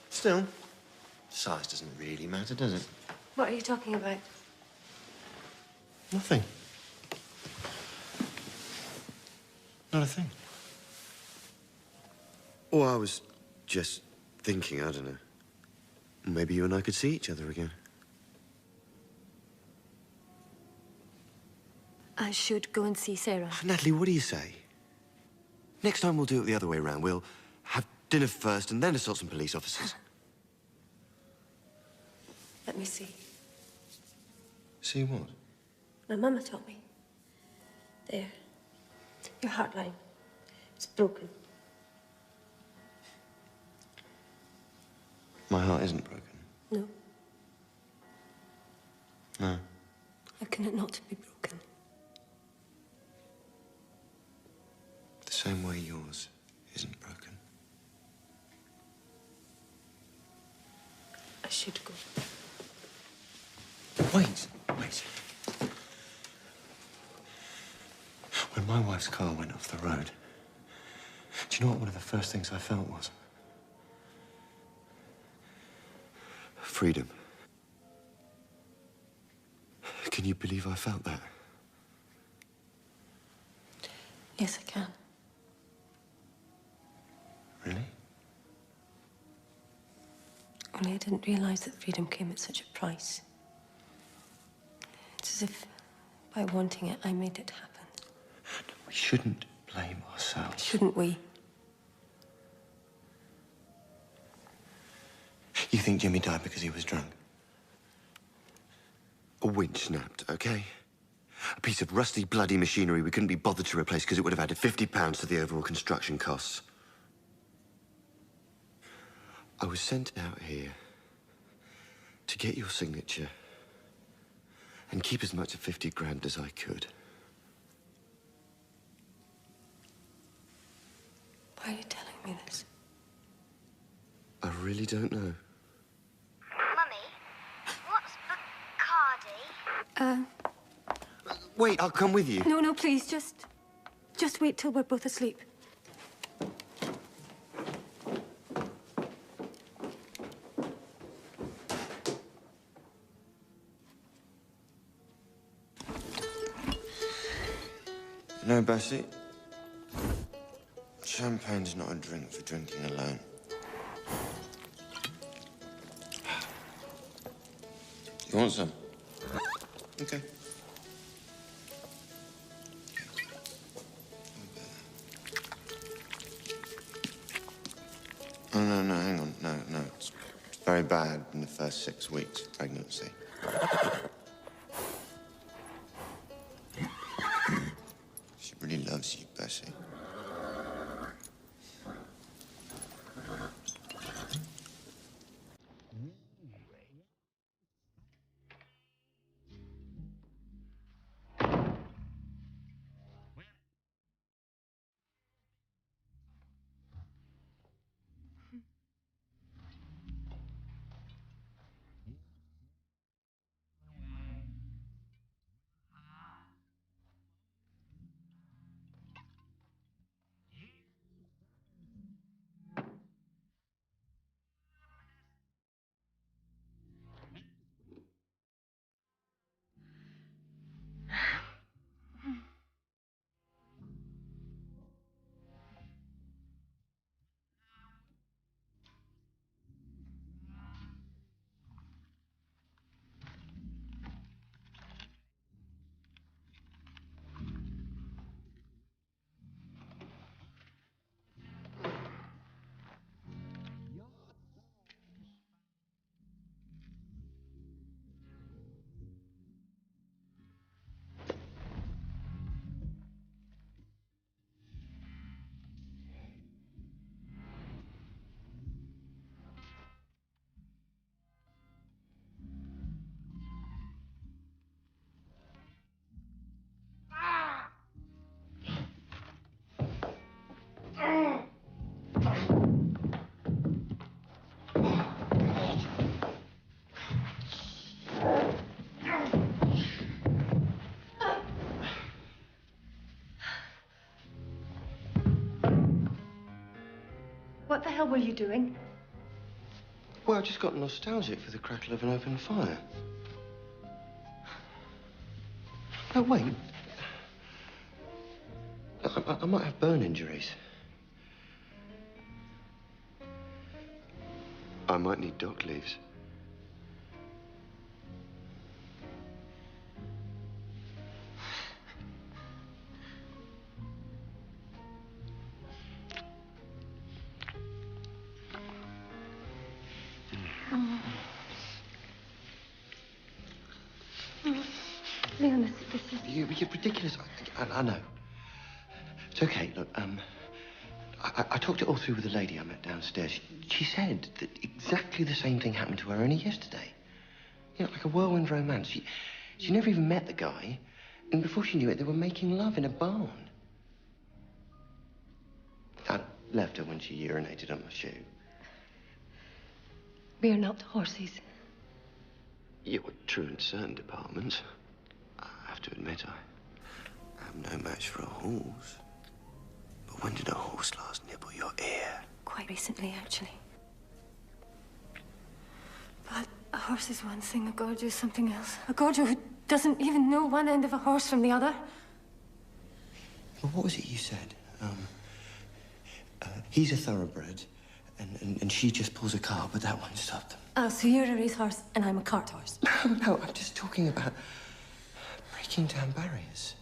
A: Still, size doesn't really matter, does it?
N: What are you talking about?
A: Nothing. Not a thing. Oh, I was just thinking, I don't know. Maybe you and I could see each other again.
N: I should go and see Sarah.
A: Natalie, what do you say? Next time we'll do it the other way around. We'll have dinner first and then assault some police officers.
N: Let me see.
A: See what?
N: My mama taught me. There. Your heart line. It's broken.
A: My heart isn't broken.
N: No.
A: No.
N: How can it not be broken?
A: The same way yours isn't broken.
N: I should go.
A: Wait. When my wife's car went off the road, do you know what one of the first things I felt was? Freedom. Can you believe I felt that?
N: Yes, I can.
A: Really?
N: Only I didn't realize that freedom came at such a price. It's as if, by wanting it, I made it happen.
A: We shouldn't blame ourselves.
N: Shouldn't we?
A: You think Jimmy died because he was drunk? A winch snapped, okay? A piece of rusty, bloody machinery we couldn't be bothered to replace because it would have added £50 to the overall construction costs. I was sent out here to get your signature and keep as much of 50 grand as I could.
N: Why are you telling me this?
A: I really don't know.
S: Mummy, what's Bacardi?
A: Wait, I'll come with you.
N: No, please, just wait till we're both asleep.
A: No, Bessie. Champagne's not a drink for drinking alone. You want some? Okay. Oh, no, hang on. No. It's very bad in the first 6 weeks of pregnancy. She really loves you, Bessie.
N: What the hell were you doing?
A: Well, I just got nostalgic for the crackle of an open fire. No, wait. I might have burn injuries. I might need dock leaves.
C: Leon, this is...
A: You're ridiculous. I know. It's okay. Look, I talked it all through with the lady I met downstairs. She said that exactly the same thing happened to her only yesterday. You know, like a whirlwind romance. She never even met the guy, and before she knew it, they were making love in a barn. I left her when she urinated on my shoe.
C: We are not horses.
A: Yeah, well, true in certain departments. I have to admit, I am no match for a horse. But when did a horse last nibble your ear?
N: Quite recently, actually. But a horse is one thing, a gorger is something else. A gorger who doesn't even know one end of a horse from the other.
A: Well, what was it you said? He's a thoroughbred, and she just pulls a cart, but that won't stop them.
N: Oh, so you're a racehorse and I'm a cart horse.
A: No, I'm just talking about breaking down barriers.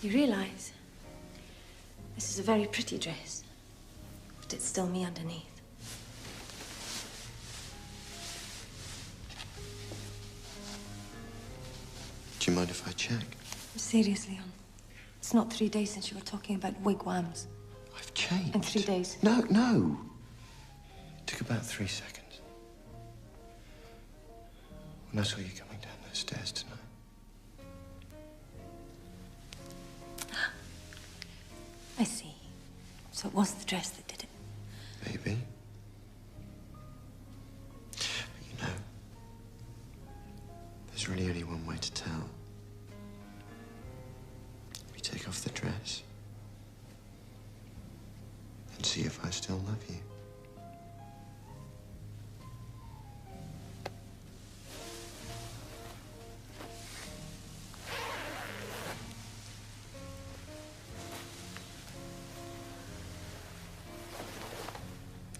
N: You realise this is a very pretty dress, but it's still me underneath.
A: Do you mind if I check?
N: Seriously, Leon. It's not 3 days since you were talking about wigwams.
A: I've changed.
N: In 3 days.
A: No. It took about 3 seconds. When I saw you coming down those stairs tonight.
N: I see. So it was the dress that did it.
A: Maybe. But you know, there's really only one way to tell. We take off the dress and see if I still love you.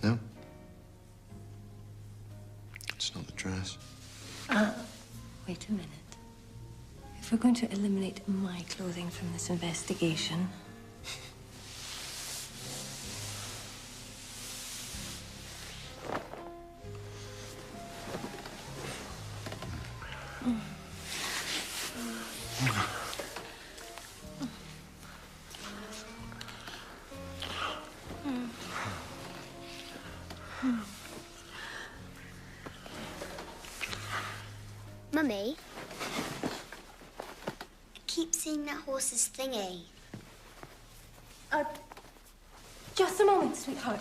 A: No? It's not the dress.
N: Wait a minute. If we're going to eliminate my clothing from this investigation...
L: Mummy, I keep seeing that horse's thingy.
N: Just a moment, sweetheart.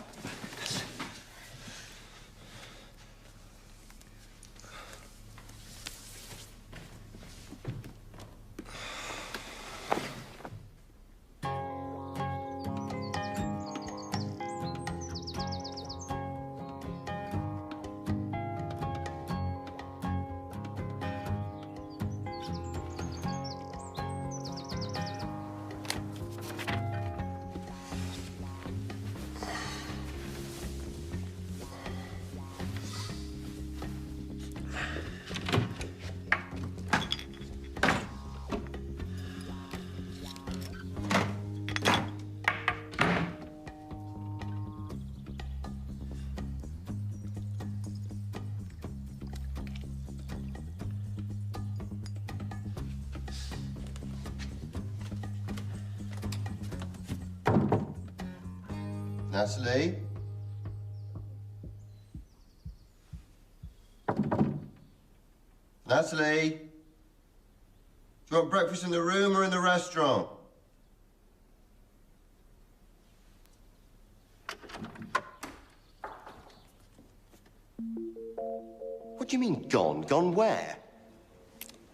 A: Natalie? Natalie? Do you want breakfast in the room or in the restaurant? What do you mean, gone? Gone where?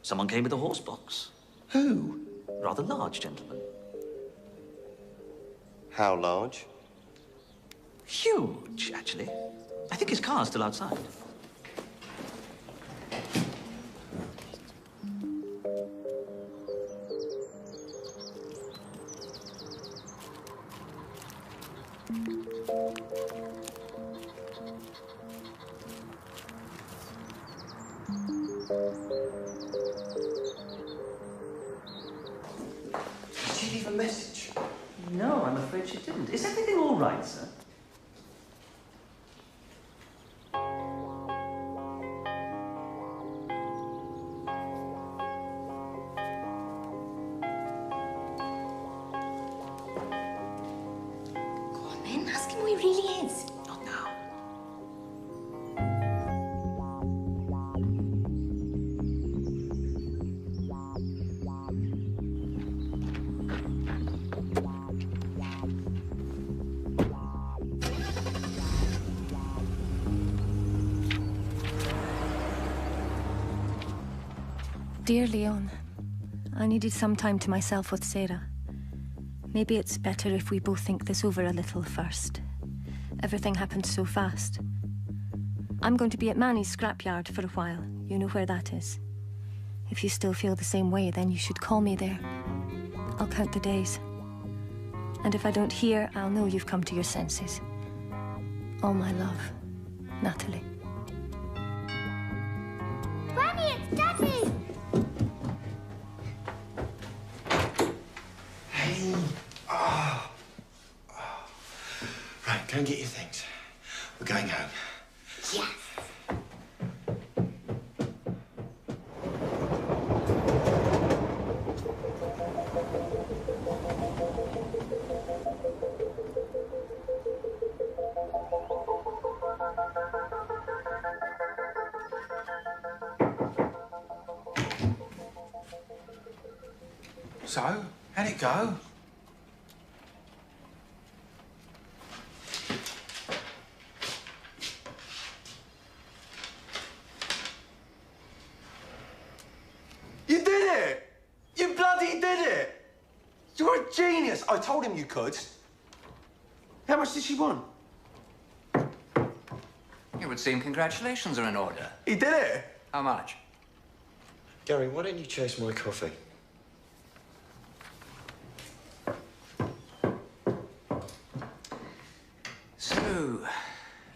O: Someone came with a horse box.
A: Who?
O: Rather large gentleman.
A: How large?
O: Huge, actually. I think his car's still outside. Did she leave a message?
T: No, I'm afraid she didn't. Is everything all right, sir?
N: Then ask him who he really is.
T: Not now.
N: Dear Leon, I needed some time to myself with Sarah. Maybe it's better if we both think this over a little first. Everything happened so fast. I'm going to be at Manny's scrapyard for a while. You know where that is. If you still feel the same way, then you should call me there. I'll count the days. And if I don't hear, I'll know you've come to your senses. All my love, Natalie.
H: Granny, it's Daddy!
A: Hey. Oh. Right, go and get your things. We're going home.
H: Yes.
M: So, how'd it go?
J: You did it! You bloody did it! You're a genius! I told him you could. How much did she want?
G: It would seem congratulations are in order.
J: He did it!
G: How much?
A: Gary, why don't you chase my coffee?
G: So,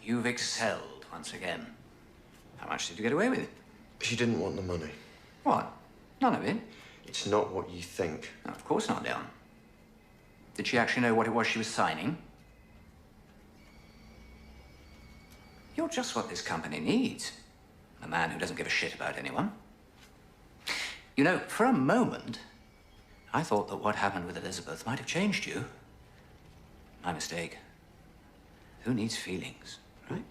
G: you've excelled once again. How much did you get away with?
A: She didn't want the money.
G: What? None of it?
A: It's not what you think.
G: No, of course not, Leon. Did she actually know what it was she was signing? You're just what this company needs. A man who doesn't give a shit about anyone. You know, for a moment, I thought that what happened with Elizabeth might have changed you. My mistake. Who needs feelings, right?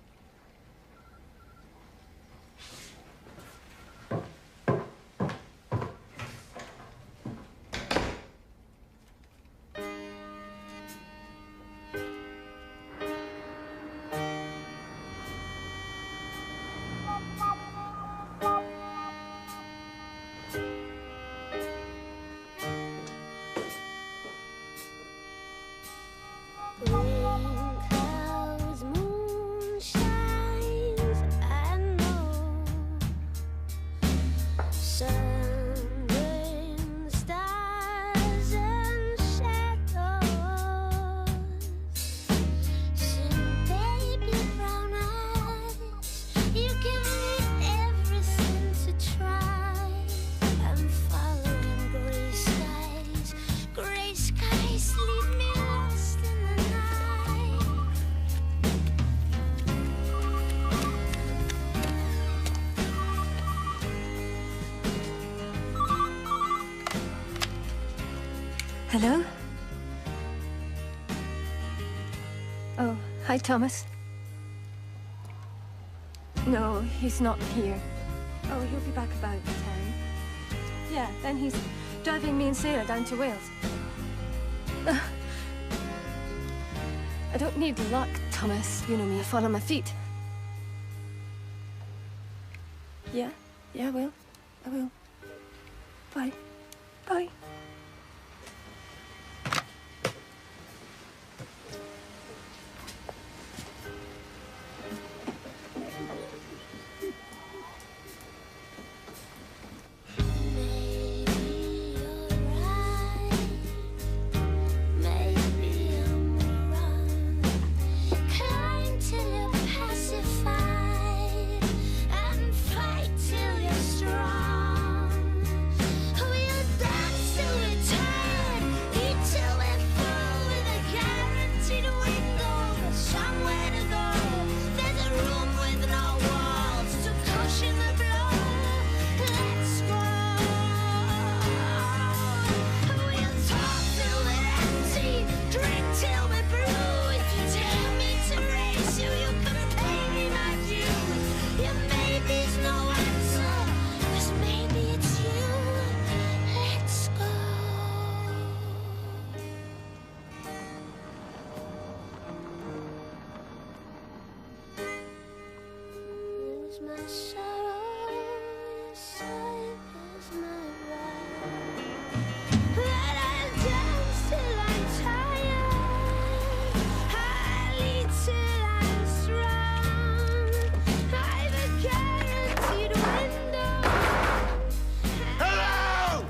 N: Hello? Oh, hi, Thomas. No, he's not here. Oh, he'll be back about 10. Yeah, then he's driving me and Sarah down to Wales. I don't need luck, Thomas. You know me, I fall on my feet. Yeah, I will. I will. Bye. Bye.
H: Till you're pacified and fight till you're strong. is my sorrow, your sight is my right. But I'll dance till I'm tired, I'll eat till I'm strong. I've a guaranteed window.
M: Hello!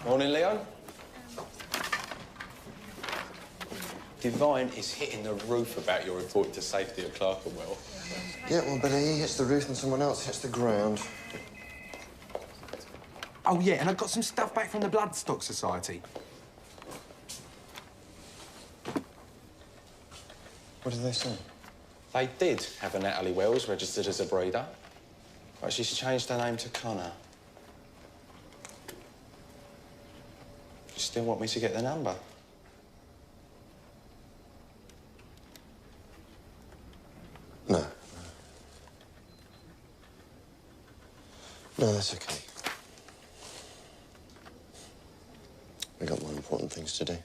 J: Morning, Leon. Divine is hitting the roof about your report to safety at Clerkenwell.
A: Yeah, well, but he hits the roof and someone else hits the ground.
J: Oh, yeah, and I got some stuff back from the Bloodstock Society.
A: What did they say?
J: They did have a Natalie Wells registered as a breeder, but she's changed her name to Connor. You still want me to get the number?
A: No. No, that's okay. We got more important things to do.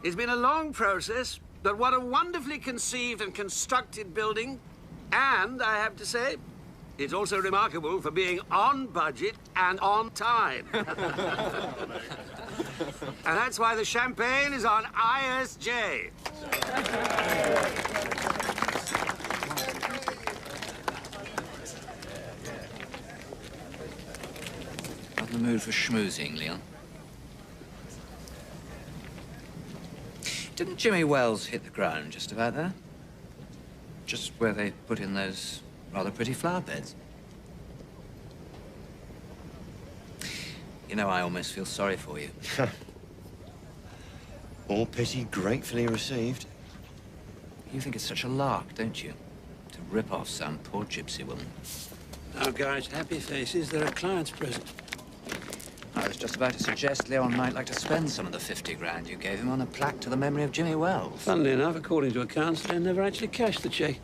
F: It's been a long process, but what a wonderfully conceived and constructed building. And, I have to say, it's also remarkable for being on budget and on time. And that's why the champagne is on ISJ.
G: Not in the mood for schmoozing, Leon. Didn't Jimmy Wells hit the ground just about there? Just where they put in those rather pretty flower beds. You know, I almost feel sorry for you.
A: All pity gratefully received.
G: You think it's such a lark, don't you? To rip off some poor gypsy woman.
F: Now, guys, happy faces. There are clients present.
G: I was just about to suggest Leon might like to spend some of the 50 grand you gave him on a plaque to the memory of Jimmy Wells.
F: Funnily enough, according to accounts, they never actually cashed the cheque.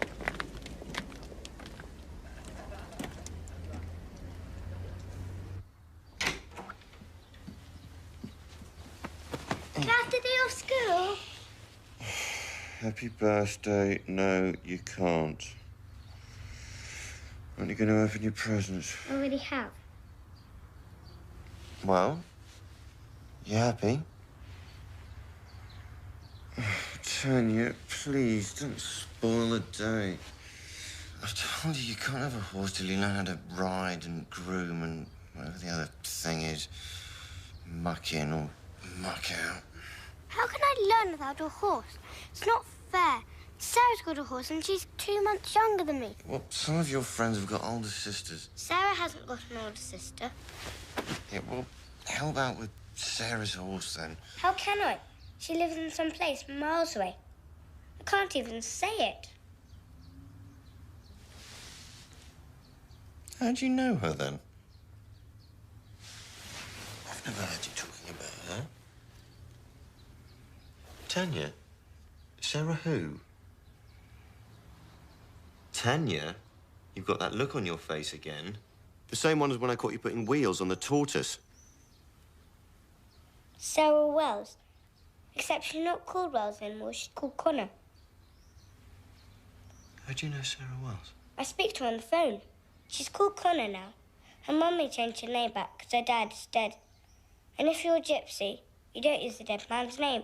H: Can I have the day off school?
A: Happy birthday. No, you can't. Aren't you going to open your presents?
H: I already have.
A: Well, you happy? Tanya, please, don't spoil the day. I've told you, you can't have a horse till you learn how to ride and groom and whatever the other thing is. Muck in or muck out.
H: How can I learn without a horse? It's not fair. Sarah's got a horse and she's 2 months younger than me.
A: Well, some of your friends have got older sisters.
H: Sarah hasn't got an older sister.
A: Yeah, well, help out with Sarah's horse, then.
H: How can I? She lives in some place miles away. I can't even say it.
A: How do you know her, then? I've never heard you talking about her. Tanya? Sarah who? Tanya? You've got that look on your face again. The same one as when I caught you putting wheels on the tortoise.
H: Sarah Wells. Except she's not called Wells anymore, she's called Connor.
A: How do you know Sarah Wells?
L: I speak to her on the phone. She's called Connor now. Her mummy changed her name back because her dad is dead. And if you're a gypsy, you don't use the dead man's name.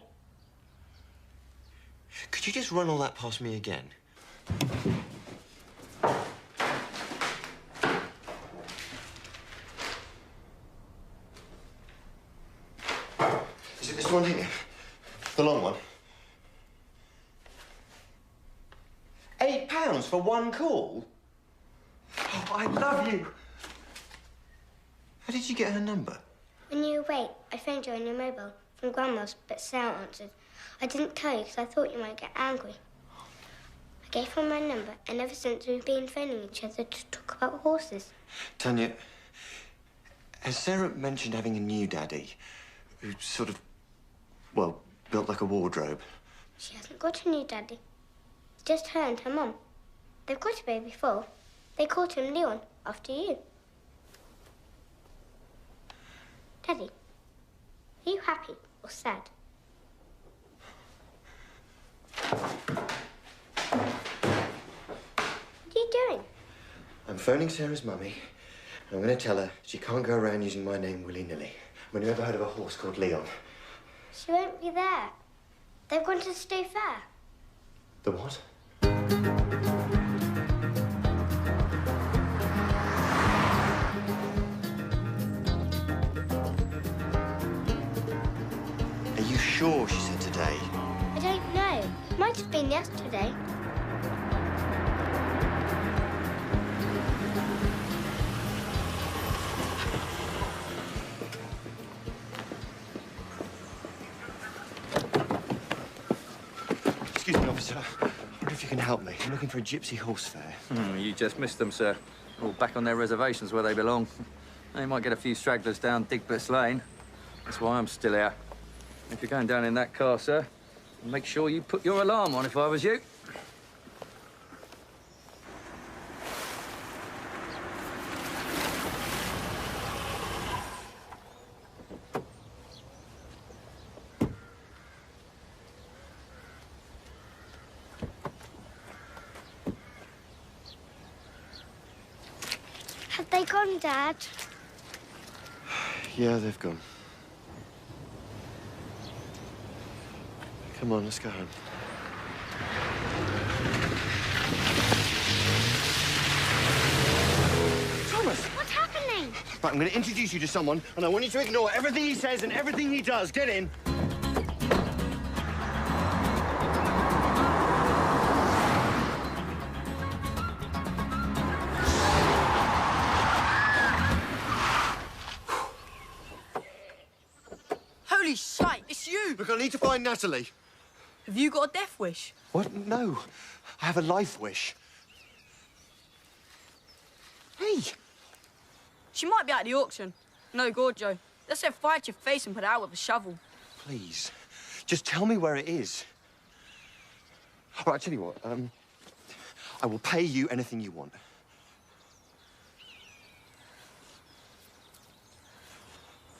A: Could you just run all that past me again? Is it this one here? The long one? £8 for one call? Oh, I love you. How did you get her number?
L: When you were awake, I phoned you on your mobile from Grandma's, but Sarah answered. I didn't tell you because I thought you might get angry. I gave her my number, and ever since we've been phoning each other to talk about horses.
A: Tanya, has Sarah mentioned having a new daddy who sort of, well, built like a wardrobe?
L: She hasn't got a new daddy. It's just her and her mum. They've got a baby before. They called him Leon, after you. Daddy, are you happy or sad? What are you doing?
A: I'm phoning Sarah's mummy, and I'm going to tell her she can't go around using my name willy-nilly. I mean, you ever heard of a horse called Leon?
L: She won't be there. They've gone to the state fair.
A: The what? Are you sure she said today?
L: I don't know. Might have been yesterday.
A: Excuse me, officer. I wonder if you can help me. I'm looking for a gypsy horse fair.
U: You just missed them, sir. All back on their reservations where they belong. They might get a few stragglers down Digbert's Lane. That's why I'm still here. If you're going down in that car, sir, make sure you put your alarm on if I was you.
L: Have they gone, Dad?
A: Yeah, they've gone. Come on, let's go home. Thomas!
L: What's happening?
A: Right, I'm going to introduce you to someone, and I want you to ignore everything he says and everything he does. Get in.
I: Holy shite, it's you!
A: Look, I need to find Natalie.
I: Have you got a death wish?
A: What? No. I have a life wish. Hey!
I: She might be at the auction. No, Gorjo. They said fight your face and put it out with a shovel.
A: Please, just tell me where it is. All right, I'll tell you what. I will pay you anything you want.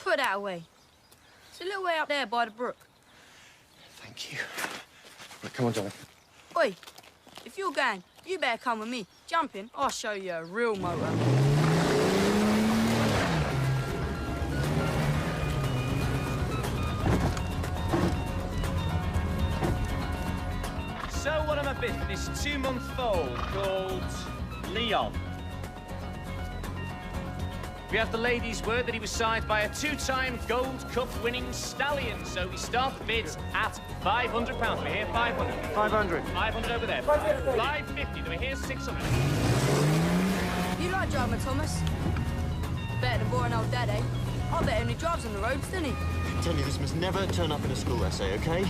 I: Put that away. It's a little way up there by the brook.
A: Thank you. Right, come on, darling.
I: Oi, if you're going, you better come with me. Jump in, I'll show you a real motor.
V: So what am I bid for this 2-month foal called Leon? We have the lady's word that he was signed by a 2-time Gold Cup winning stallion, so we start the bids at £500. Do we hear 500?
A: 500.
V: 500 over there. 550. Do we hear 600?
I: You like driving, Thomas? Better than boring old Dad, eh? I bet only drives on the roads, doesn't he?
A: I tell you, this must never turn up in a school essay, OK?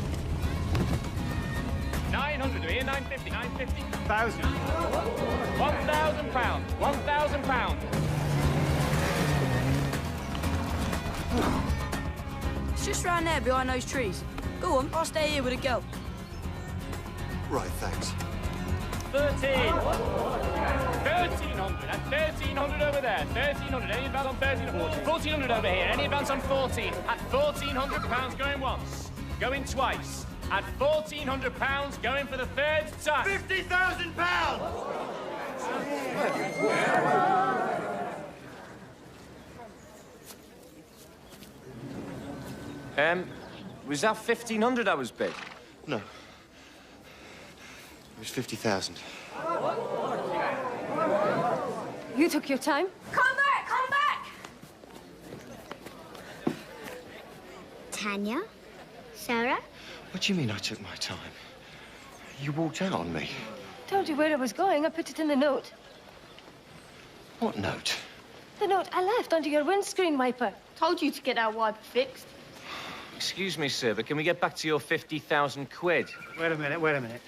V: 900. Do we hear 950? 950.
A: 1,000.
V: £1,000. £1,000.
I: It's just round there behind those trees. Go on, I'll stay here with a girl.
A: Right, thanks.
V: 13. 1,300. At 1,300 over there. 1,300. Any advance on 1,300? 1,400 over here. Any advance on 14? At £1,400 going once. Going twice. At £1,400 going for the third time.
M: £50,000!
V: Was that 1,500 I was bid?
A: No. It was 50,000.
C: You took your time.
L: Come back! Come back! Tanya? Sarah?
A: What do you mean I took my time? You walked out on me.
C: Told you where I was going. I put it in the note.
A: What note?
C: The note I left under your windscreen wiper.
I: Told you to get our wiper fixed.
V: Excuse me, sir, but can we get back to your 50,000 quid?
B: Wait a minute, wait a minute.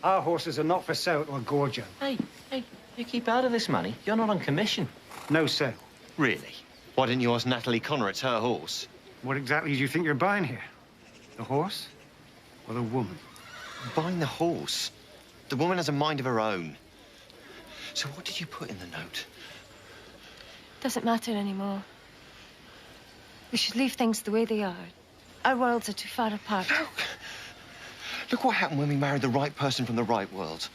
B: Our horses are not for sale to a gorger.
V: Hey, you keep out of this, Manny. You're not on commission.
B: No sale.
A: Really? Why didn't you ask Natalie Connor? It's her horse.
B: What exactly do you think you're buying here? The horse or the woman?
A: Buying the horse. The woman has a mind of her own. So what did you put in the note?
C: Doesn't matter anymore. We should leave things the way they are. Our worlds are too far apart.
A: Look what happened when we married the right person from the right world.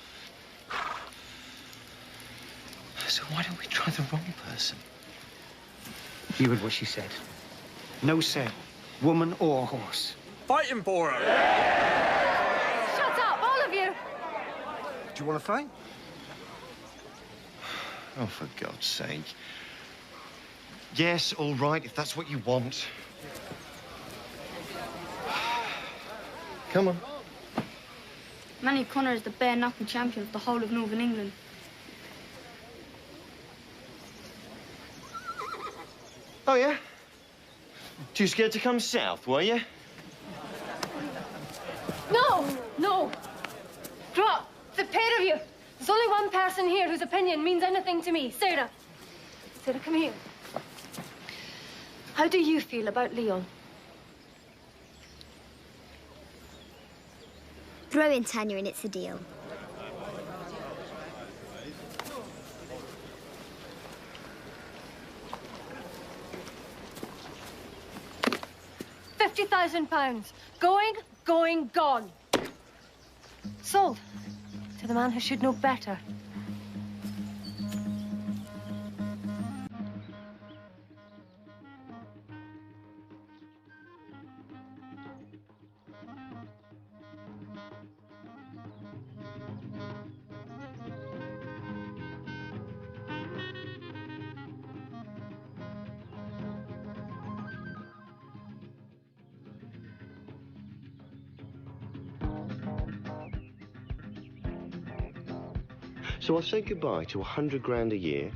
A: So why don't we try the wrong person?
B: You heard what she said. No sale, woman or horse.
J: Fighting for her.
C: Shut up, all of you!
B: Do you want to fight?
A: Oh, for God's sake. Yes, all right, if that's what you want. Come on.
I: Manny Connor is the bare-knuckle champion of the whole of Northern England.
A: Oh, yeah? Too scared to come south, were you?
C: No! Drop! The pair of you! There's only one person here whose opinion means anything to me. Sarah. Sarah, come here. How do you feel about Leon?
L: Throw in Tanya and it's a deal.
C: £50,000. Going, gone. Sold. To the man who should know better.
A: So I've said goodbye to 100 grand a year,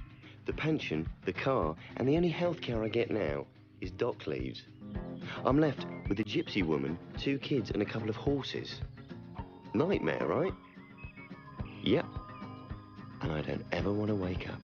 A: the pension, the car, and the only healthcare I get now is dock leaves. I'm left with a gypsy woman, 2 kids, and a couple of horses. Nightmare, right? Yep. And I don't ever want to wake up.